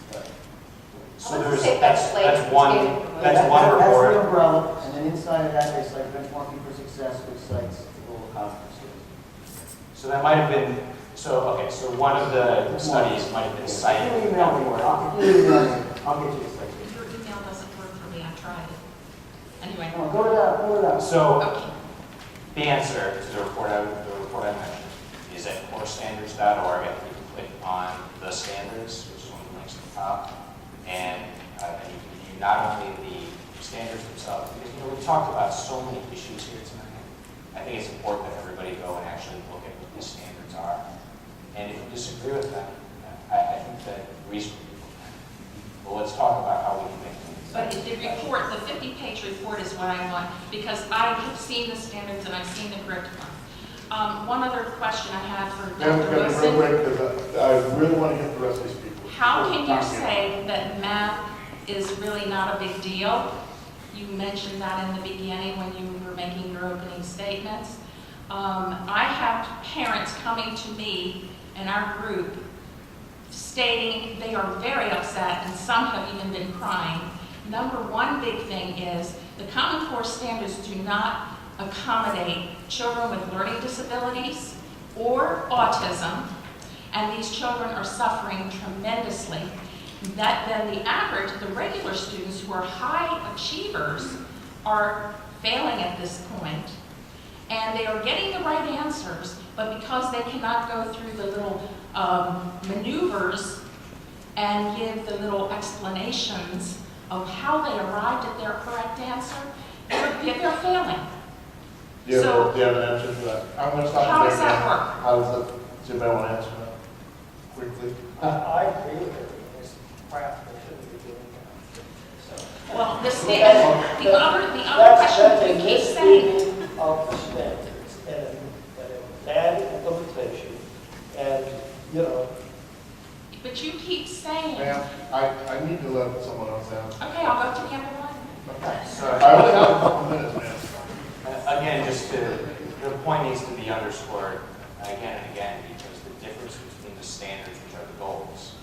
study. so Let's there's, say that's that's one, that's one That's report. the umbrella, and then inside of that, there's like benchmarking for success, which cites the global conferences. So that might have been, okay, so one of the studies might have been cited. If you email me, I'll get you the citation. Your email doesn't work for me, I tried it. Anyway. No, go to that. So, Okay. the answer to the report I mentioned is at corestandards.org. I think you can click on the standards, which is one of the links at the top, and then you can view not only the standards themselves, because we talked about so many issues here tonight. I think it's important that everybody go and actually look at what these standards are. And if you disagree with them, I think that reasonably, well, let's talk about how we can make them. But the report, the 50-page report is what I want, because I have seen the standards and I've seen the curriculum. One other question I have for Ma'am, Dr. real Wilson. quick, because I really want to get the rest of these people. How can you Time. say that math is really not a big deal? You mentioned that in the beginning when you were making your opening statements. I have parents coming to me in our group stating they are very upset, and some have even been crying. Number one big thing is the Common Core standards do not accommodate children with learning disabilities or autism, and these children are suffering tremendously. That then the average, the regular students who are high achievers are failing at this point, and they are getting the right answers, but because they cannot go through the little maneuvers and give the little explanations of how they arrived at their correct answer, they're failing. Do you have an answer for that? I'm going to stop How you does there that again. work? How does that, does anybody want to answer that quickly? I agree with her. It's crap, they shouldn't be doing that. So. Well, the other question you keep saying. Of the standards and bad implementation, and, you know. But you keep saying. Ma'am, I need to let someone else answer. Okay, I'll go to the other one. Okay. So, I only have a couple minutes, ma'am. again, the point needs to be underscored again and again, because the difference between the standards, which are the goals,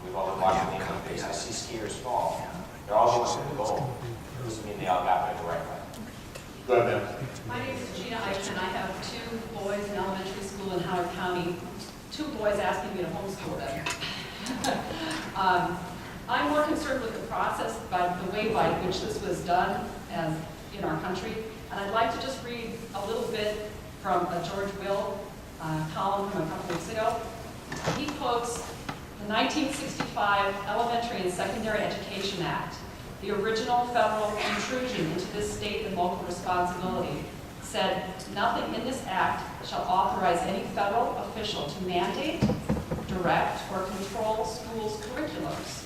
we've all been watching the Olympics, I see skiers fall. They're all going to the goal. Doesn't mean they all got it the right way. Go ahead, ma'am. My name is Gina Eichen. I have 2 boys in elementary school in Howard County. 2 boys asking me to homeschool them. I'm more concerned with the process, by the way by which this was done as in our country. And I'd like to just read a little bit from a George Will column from a couple weeks ago. He quotes the 1965 Elementary and Secondary Education Act, the original federal intrusion into this state and local responsibility, said, "Nothing in this act shall authorize any federal official to mandate, direct, or control schools' curriculums."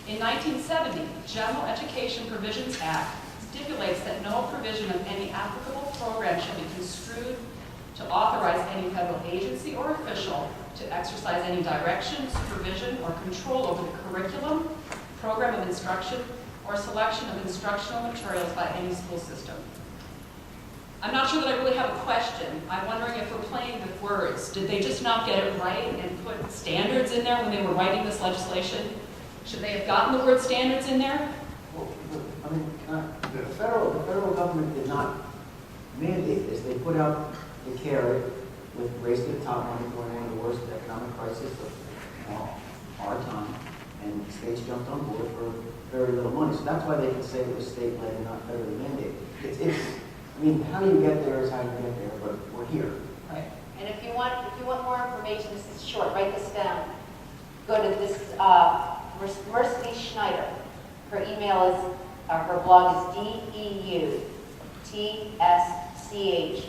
In 1970, General Education Provisions Act stipulates that no provision of any applicable program shall be construed to authorize any federal agency or official to exercise any direction, supervision, or control over the curriculum, program of instruction, or selection of instructional materials by any school system. I'm not sure that I really have a question. I'm wondering if we're playing with words. Did they just not get it right and put standards in there when they were writing this legislation? Should they have gotten the word standards in there? Well, I mean, the federal government did not mandate this. They put out the carrot with race to the top money during one of the worst economic crises of our time, and states jumped on board for very little money. So that's why they can say it was state-led and not federally mandated. I mean, how you get there is how you get there, but we're here. Right. And if you want more information, this is short, write this down. Go to this, Mercedes Schneider. Her email is, her blog is DEUTSCH29,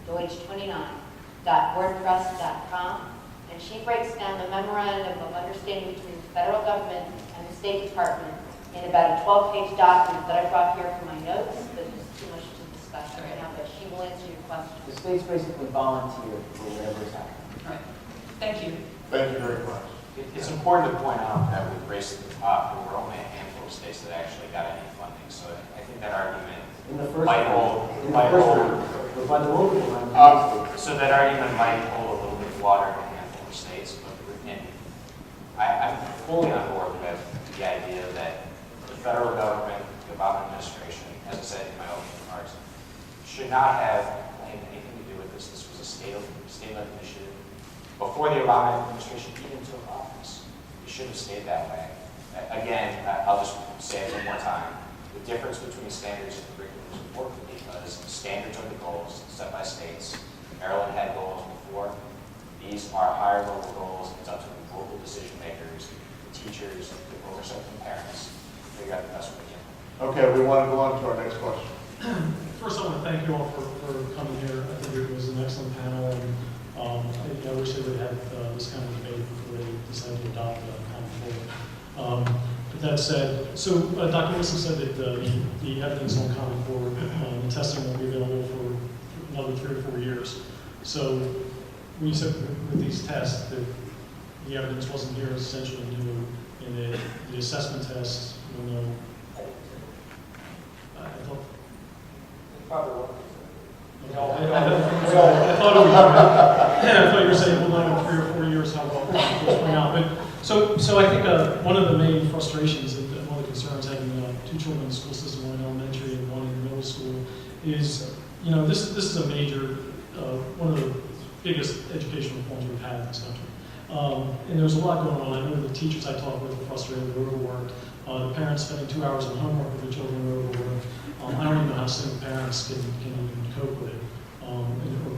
Deutsch29.wordpress.com. And she breaks down the memorandum of understanding between the federal government and the State Department in about a 12-page document that I brought here for my notes, but there's too much to discuss right now, but she will answer your question. The states basically volunteer for whatever is happening. Right. Thank you. Thank you very much. It's important to point out that with Race to the Top, there were only a handful of states that actually got any funding. So I think that argument In the first might round. hold, In the first round. But by the local round, so that argument might hold a little bit of water in a handful of states. But I'm fully on board with the idea that the federal government, the Obama administration, as I said in my opening remarks, should not have anything to do with this. This was a state-led initiative. Before the Obama administration even took office, it should have stayed that way. Again, I'll just say it one more time. The difference between standards and curriculum is important because standards are the goals set by states. Maryland had goals before. These are higher level goals. It's up to the local decision makers, the teachers, the oversight from parents, to figure out the best way to do. Okay, we want to go on to our next question. First, I want to thank you all for coming here. I think it was an excellent panel, and I wish they would have this kind of debate before they decide to adopt a common core. But that said, so Dr. Wilson said that the evidence on Common Core, the testing will be available for another 3 or 4 years. So when you said with these tests that the evidence wasn't here essentially new, and the assessment tests will know. I thought. Probably won't. I thought you were saying we'll know in 3 or 4 years how well it's playing out. But so I think one of the main frustrations and one of the concerns having 2 children in the school system, one in elementary and one in middle school, is this is a major one of the biggest educational reforms we've had in this country. And there's a lot going on. I know the teachers I talk with are frustrated, they're overworked. The parents spending 2 hours on homework with their children are overworked. I don't even know how single parents can even cope with it, or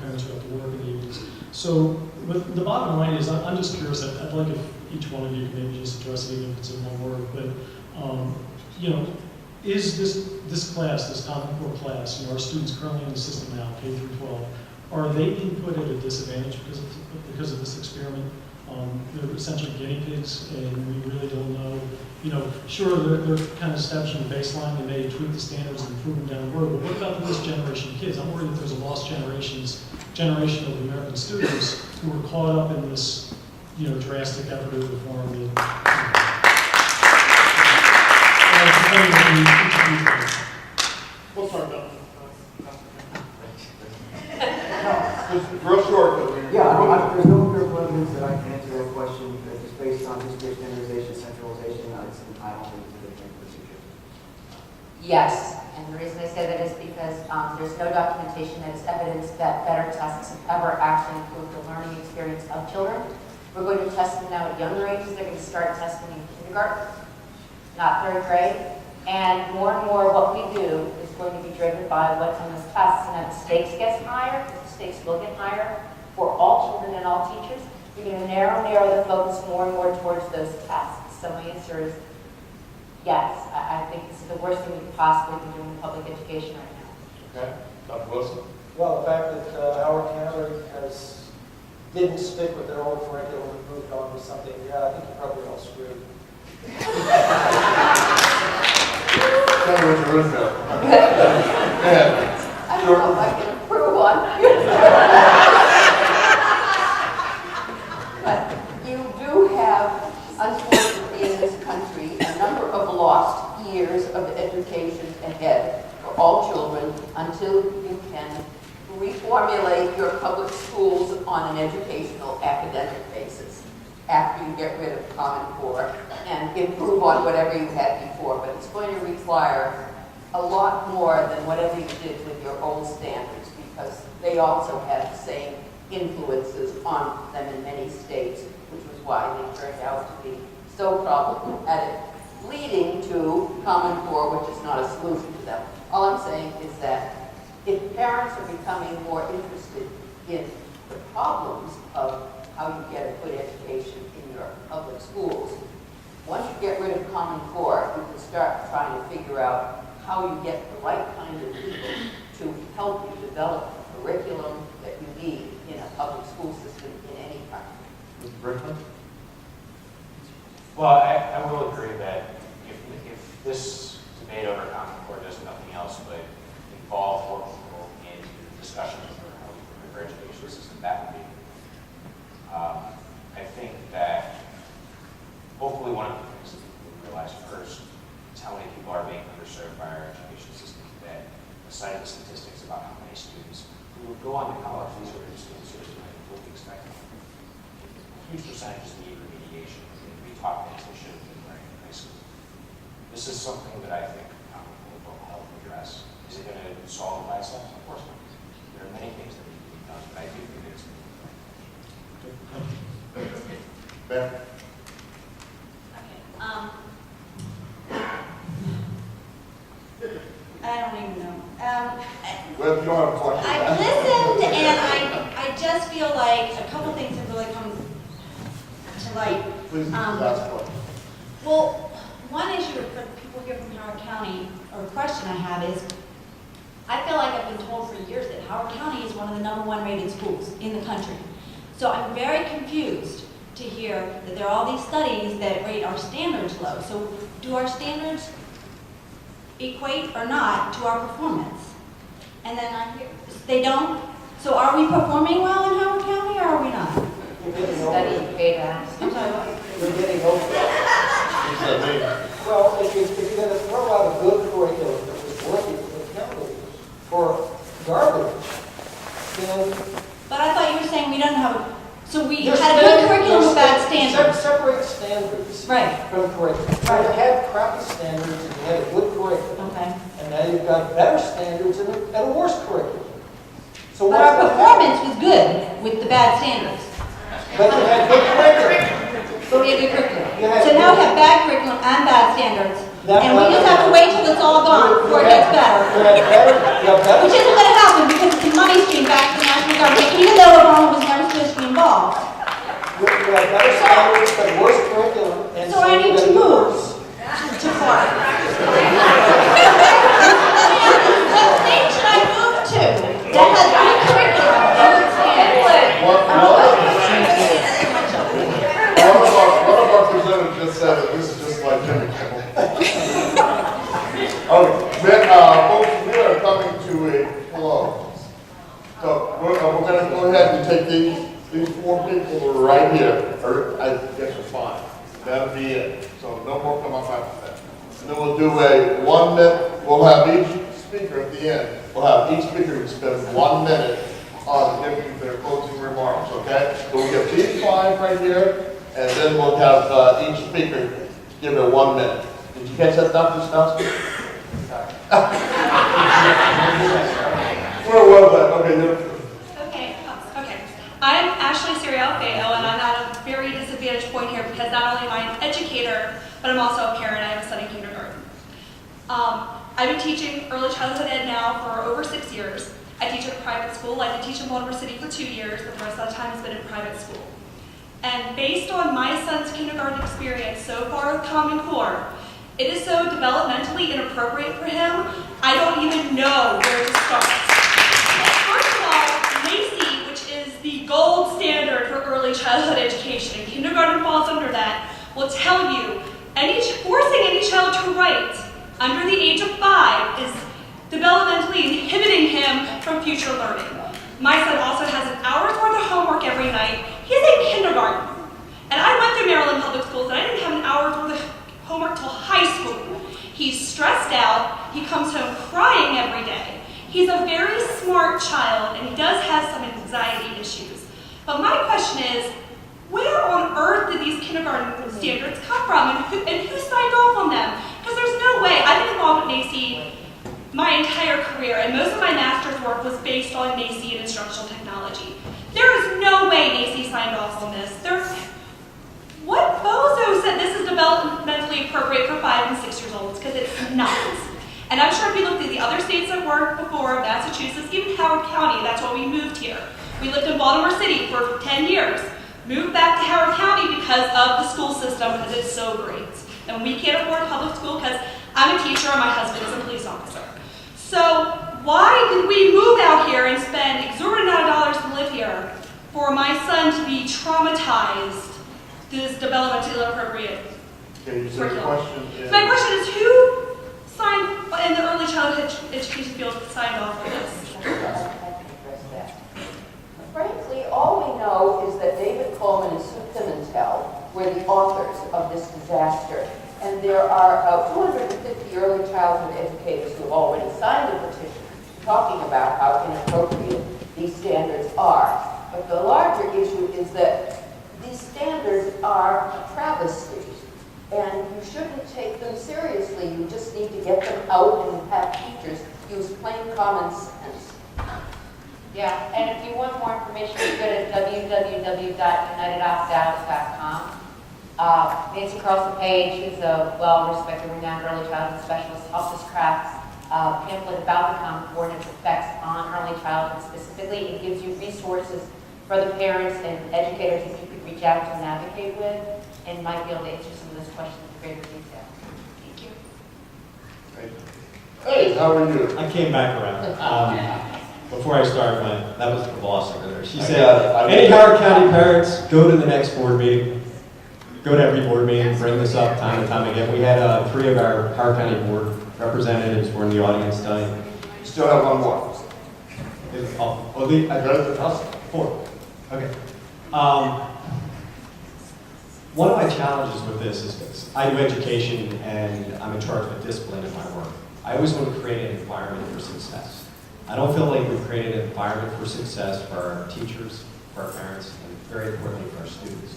parents who have to work in the evenings. So, but the bottom line is, I'm just curious. I'd like if each one of you could maybe just address it, even if it's in one word. But is this class, this Common Core class, our students currently in the system now, K through 12, are they being put at a disadvantage because of this experiment? They're essentially guinea pigs, and we really don't know. Sure, they're kind of establishing a baseline. They may tweak the standards and improve them down the road. But what about this generation of kids? I'm worried that there's a lost generation of American students who were caught up in this, drastic effort to reform the. We'll start now. Just real short. There's no empirical evidence that I can answer that question that is based on history, standardization, centralization. I don't think it's a good thing for the future. Yes, and the reason I say that is because there's no documentation that is evidence that better tests have ever actually improved the learning experience of children. We're going to test them now at younger ages. They're going to start testing in kindergarten, not 3rd grade. And more what we do is going to be driven by what's in this test. And as the stakes gets higher, as the stakes will get higher for all children and all teachers, we're going to narrow the focus more and more towards those tests. So my answer is yes. I think this is the worst thing we could possibly be doing in public education right now. Okay, Dr. Wilson? Well, the fact that Howard County didn't stick with their old curriculum and moved on to something, I think you're probably all screwed. Tell me what you're in there. I don't know if I can approve one. But you do have, unfortunately, in this country, a number of lost years of education ahead for all children until you can reformulate your public schools on an educational academic basis after you get rid of Common Core and improve on whatever you had before. But it's going to require a lot more than whatever you did with your old standards, because they also had the same influences on them in many states, which was why they turned out to be so problematic, leading to Common Core, which is not a solution to them. All I'm saying is that if parents are becoming more interested in the problems of how you get a good education in your public schools, once you get rid of Common Core, you can start trying to figure out how you get the right kind of people to help you develop the curriculum that you need in a public school system in any country. Mr. Brickman? Well, I will agree that if this debate over Common Core does nothing else but involve more people in discussions over how we improve our education system, that would be. I think that one of the things that we realize first is how many people are being underserved by our education system today. I cited the statistics about how many students who would go on to college, these are students who are doing what we expect. Huge percentages need remediation. They need to be taught things they should have been learning in high school. This is something that I think Common Core will help address. Is it going to solve it by itself? Of course not. There are many things that need to be done, but I do think it's going to be done. Ben? I don't even know. Well, if you don't have a question. I listened and I just feel like a couple things have really come to light. Please ask a question. Well, one issue for people here from Howard County, or a question I have is, I feel like I've been told for years that Howard County is one of the #1 rated schools in the country. So I'm very confused to hear that there are all these studies that rate our standards low. So do our standards equate or not to our performance? And then I hear, they don't? So are we performing well in Howard County or are we not? Study payback. I'm sorry, what? You're getting over it. Well, if you're going to throw out a good curriculum that was working for the county for garbage, then... But I thought you were saying we don't have a... So we There's had a good standards- curriculum with bad there's standards. Separate standards Right. from curriculum. So you had crappy standards and you had a good curriculum. Okay. And now you've got better standards and a worse curriculum. So But our performance was good with the bad standards. But you had good curriculum. But we had good curriculum. You had So now we good- have bad curriculum and bad standards. That- And we just have to wait till it's all gone before it gets better. Which isn't going to happen because it's a money stream back to the national government, even though Obama was never supposed to be involved. You have better standards but worse curriculum. And So I need to move to Florida. What state should I move to that has good curriculum and good One of our presenters just said that this is just like Jimmy Kimmel. Okay, folks, we are coming to a close. So we're going to go ahead and take these 4 people right here, or I guess it's 5. That'll be it. So no more come up after that. And then we'll do a 1 minute. We'll have each speaker at the end. We'll have each speaker spend 1 minute on giving their closing remarks. Okay? So we'll get these 5 right here, and then we'll have each speaker give it 1 minute. Did you catch that, Dr. Stowski? Where was that? Okay, Okay. I'm Ashley Sirial-Feo, and I'm at a very disadvantaged point here because not only am I an educator, but I'm also a parent. I have a son in kindergarten. I've been teaching early childhood ed now for over 6 years. I teach at a private school. I did teach in Baltimore City for 2 years, but the rest of the time has been in private school. And based on my son's kindergarten experience so far with Common Core, it is so developmentally inappropriate for him, I don't even know where to start. First of all, NACE, which is the gold standard for early childhood education, and kindergarten falls under that, will tell you forcing any child to write under the age of 5 is developmentally inhibiting him from future learning. My son also has an hour's worth of homework every night. He's in kindergarten. And I went through Maryland public schools and I didn't have an hour's worth of homework till high school. He's stressed out. He comes home crying every day. He's a very smart child and he does have some anxiety issues. But my question is, where on earth did these kindergarten standards come from and who signed off on them? Because there's no way. I've been involved with NACE my entire career, and most of my master's work was based on NACE and instructional technology. There is no way NACE signed off on this. What bozo said this is developmentally appropriate for 5 and 6 years olds? Because it's not. And I'm sure if you looked at the other states that worked before, Massachusetts, even Howard County, that's why we moved here. We lived in Baltimore City for 10 years. Moved back to Howard County because of the school system, because it's so great. And we can't afford public school because I'm a teacher and my husband is a police officer. So why did we move out here and spend exorbitant amount of dollars to live here for my son to be traumatized to this developmentally inappropriate curriculum? My question is, who signed in the early childhood education field signed off on this? Frankly, all we know is that David Coleman and Sue Pimentel were the authors of this disaster. And there are 250 early childhood educators who have already signed a petition talking about how inappropriate these standards are. But the larger issue is that these standards are a travesty, and you shouldn't take them seriously. You just need to get them out and have teachers use plain common sense. Yeah, and if you want more information, you go to www.unitedoptouts.com. Nancy Carlson Page is a well-respected, renowned early childhood specialist, helped us craft a pamphlet about the Common Core and its effects on early childhood specifically. It gives you resources for the parents and educators that you could reach out to and advocate with, and might be able to answer some of those questions in greater detail. Thank you. Great. Hey, how are you? I came back around. Before I started, that was the boss over there. She I said, got it. any Howard County parents, go to the next board meeting. Go to every board meeting, bring this up time and time again. We had 3 of our Howard County board representatives were in the audience tonight. You still have one more. I drove the house? 4. Okay. One of my challenges with this is this. I do education and I'm in charge of discipline in my work. I always want to create an environment for success. I don't feel like we've created an environment for success for our teachers, for our parents, and very importantly for our students.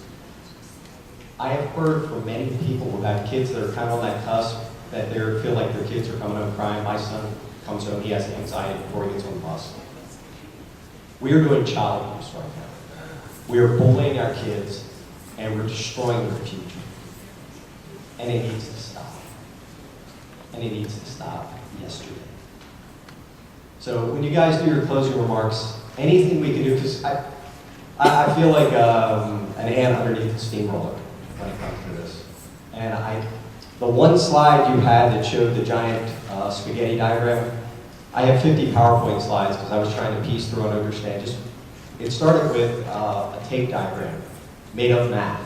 I have heard from many people who have kids that are kind of on that cusp, that they feel like their kids are coming home crying. My son comes home, he has anxiety before he gets on the bus. We are doing child abuse right now. We are bullying our kids, and we're destroying their future. And it needs to stop. And it needs to stop yesterday. So when you guys do your closing remarks, anything we can do, because I feel like an ant underneath the steamroller when it comes to this. And the one slide you had that showed the giant spaghetti diagram, I have 50 PowerPoint slides because I was trying to piece through and understand. It started with a tape diagram made of math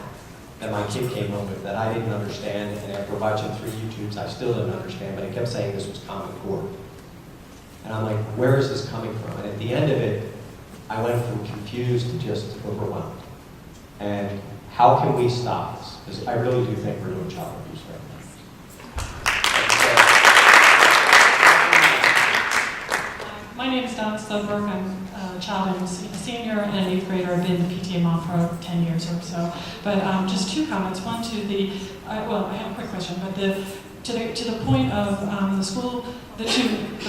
that my kid came home with that I didn't understand, and after watching 3 YouTubes, I still didn't understand, but it kept saying this was Common Core. And I'm like, where is this coming from? And at the end of it, I went from confused to just overwhelmed. And how can we stop this? Because I really do think we're doing child abuse right now. My name is Donna Stoberg. I'm a child and a senior and an 8th grader. I've been PTA mom for 10 years or so. But just 2 comments. One to the, well, I have a quick question, but to the point of the school, the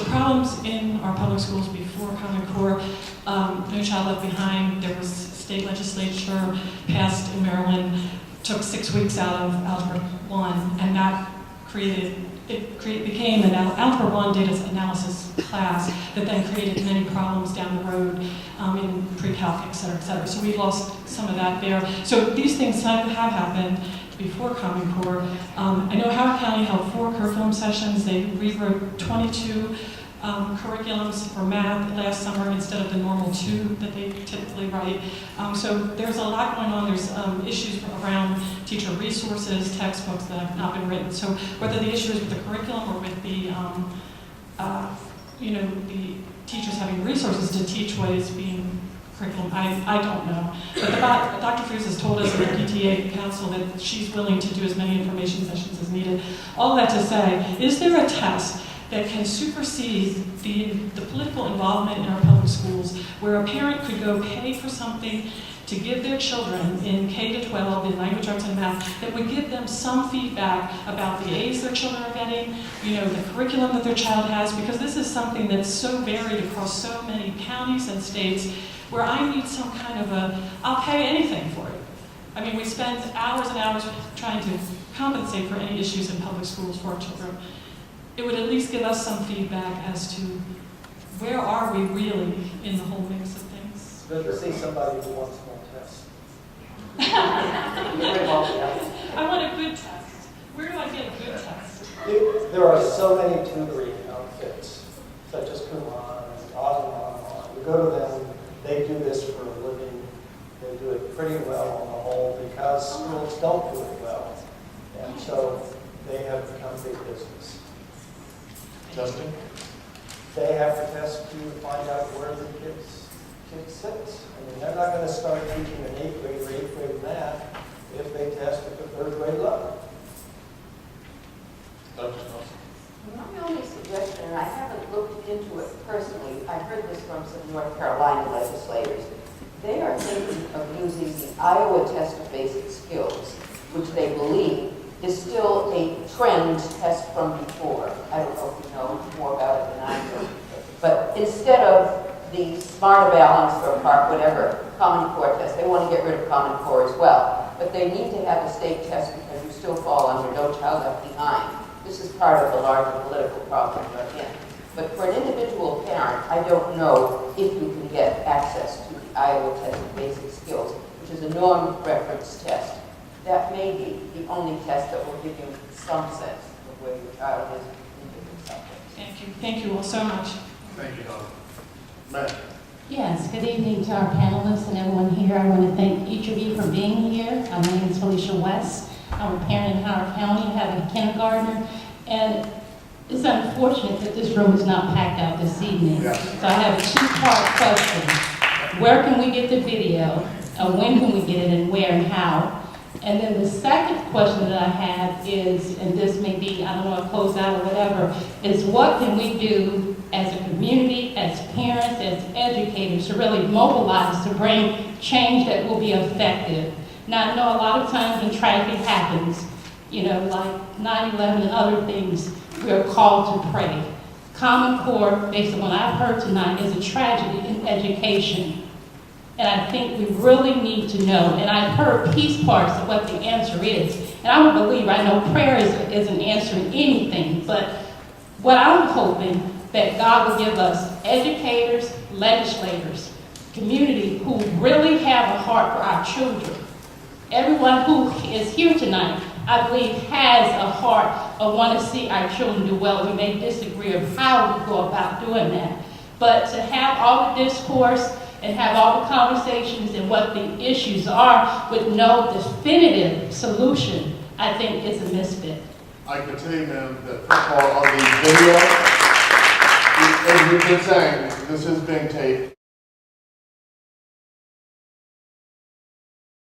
problems in our public schools before Common Core, No Child Left Behind, there was state legislature passed in Maryland, took 6 weeks out of Algebra 1, and that became an Algebra 1 data analysis class that then created many problems down the road in pre-calc, et cetera, et cetera. So we lost some of that there. So these things have happened before Common Core. I know Howard County held 4 curriculum sessions. They rewrote 22 curriculums for math last summer instead of the normal 2 that they typically write. So there's a lot going on. There's issues around teacher resources, textbooks that have not been written. So whether the issue is with the curriculum or with the, the teachers having resources to teach what is being curriculum, I don't know. But Dr. Cruz has told us in the PTA Council that she's willing to do as many information sessions as needed. All that to say, is there a test that can supersede the political involvement in our public schools where a parent could go pay for something to give their children in K-12 in language arts and math that would give them some feedback about the A's their children are getting, the curriculum that their child has, because this is something that's so varied across so many counties and states where I need some kind of I'll pay anything for it. I mean, we spend hours and hours trying to compensate for any issues in public schools for our children. It would at least give us some feedback as to where are we really in the whole mix of things. It's good to see somebody who wants more tests. I want a good test. Where do I get a good test? There are so many tutoring outfits, such as Kumon and Osmond. You go to them, they do this for a living. They do it pretty well on the whole because schools don't do it well. And so they have become big business. Testing? They have to test to find out where the kid sits. I mean, they're not going to start teaching an 8th grader 8th grade math if they test at the third grade level. Dr. Smelson? My only suggestion, and I haven't looked into it personally, I heard this from some North Carolina legislators. They are thinking of using the Iowa test of basic skills, which they believe is still a trend test from before. I don't know if you know more about it than I do. But instead of the Smarter Balance or Park, whatever, Common Core test, they want to get rid of Common Core as well. But they need to have a state test because you still fall under No Child Left Behind. This is part of the larger political problem we're in. But for an individual parent, I don't know if you can get access to the Iowa test of basic skills, which is a norm reference test. That may be the only test that will give you some sense of where your child is in different subjects. Thank you. Thank you all so much. Thank you, Donna. Matt? Yes, good evening to our panelists and everyone here. I want to thank each of you for being here. My name is Felicia West. I'm a parent in Howard County. I have a kindergartner. And it's unfortunate that this room is not packed out this evening. Yes. So I have a two-part question. Where can we get the video? When can we get it and where and how? And then the second question that I have is, and this may be, I don't know, a close out or whatever, is what can we do as a community, as parents, as educators to really mobilize to bring change that will be effective? Now, I know a lot of times when tragedy happens, you know, like 9/11 and other things, we are called to pray. Common Core, based on what I've heard tonight, is a tragedy in education. And I think we really need to know, and I've heard piece parts of what the answer is. And I'm a believer, I know prayer isn't answering anything, but what I'm hoping that God will give us educators, legislators, community who really have a heart for our children. Everyone who is here tonight, I believe, has a heart of want to see our children do well. We may disagree of how we go about doing that. But to have all the discourse and have all the conversations and what the issues are with no definitive solution, I think is a misfit. I can tell you, ma'am, that first of all, on the video, as we've been saying, this is being taped.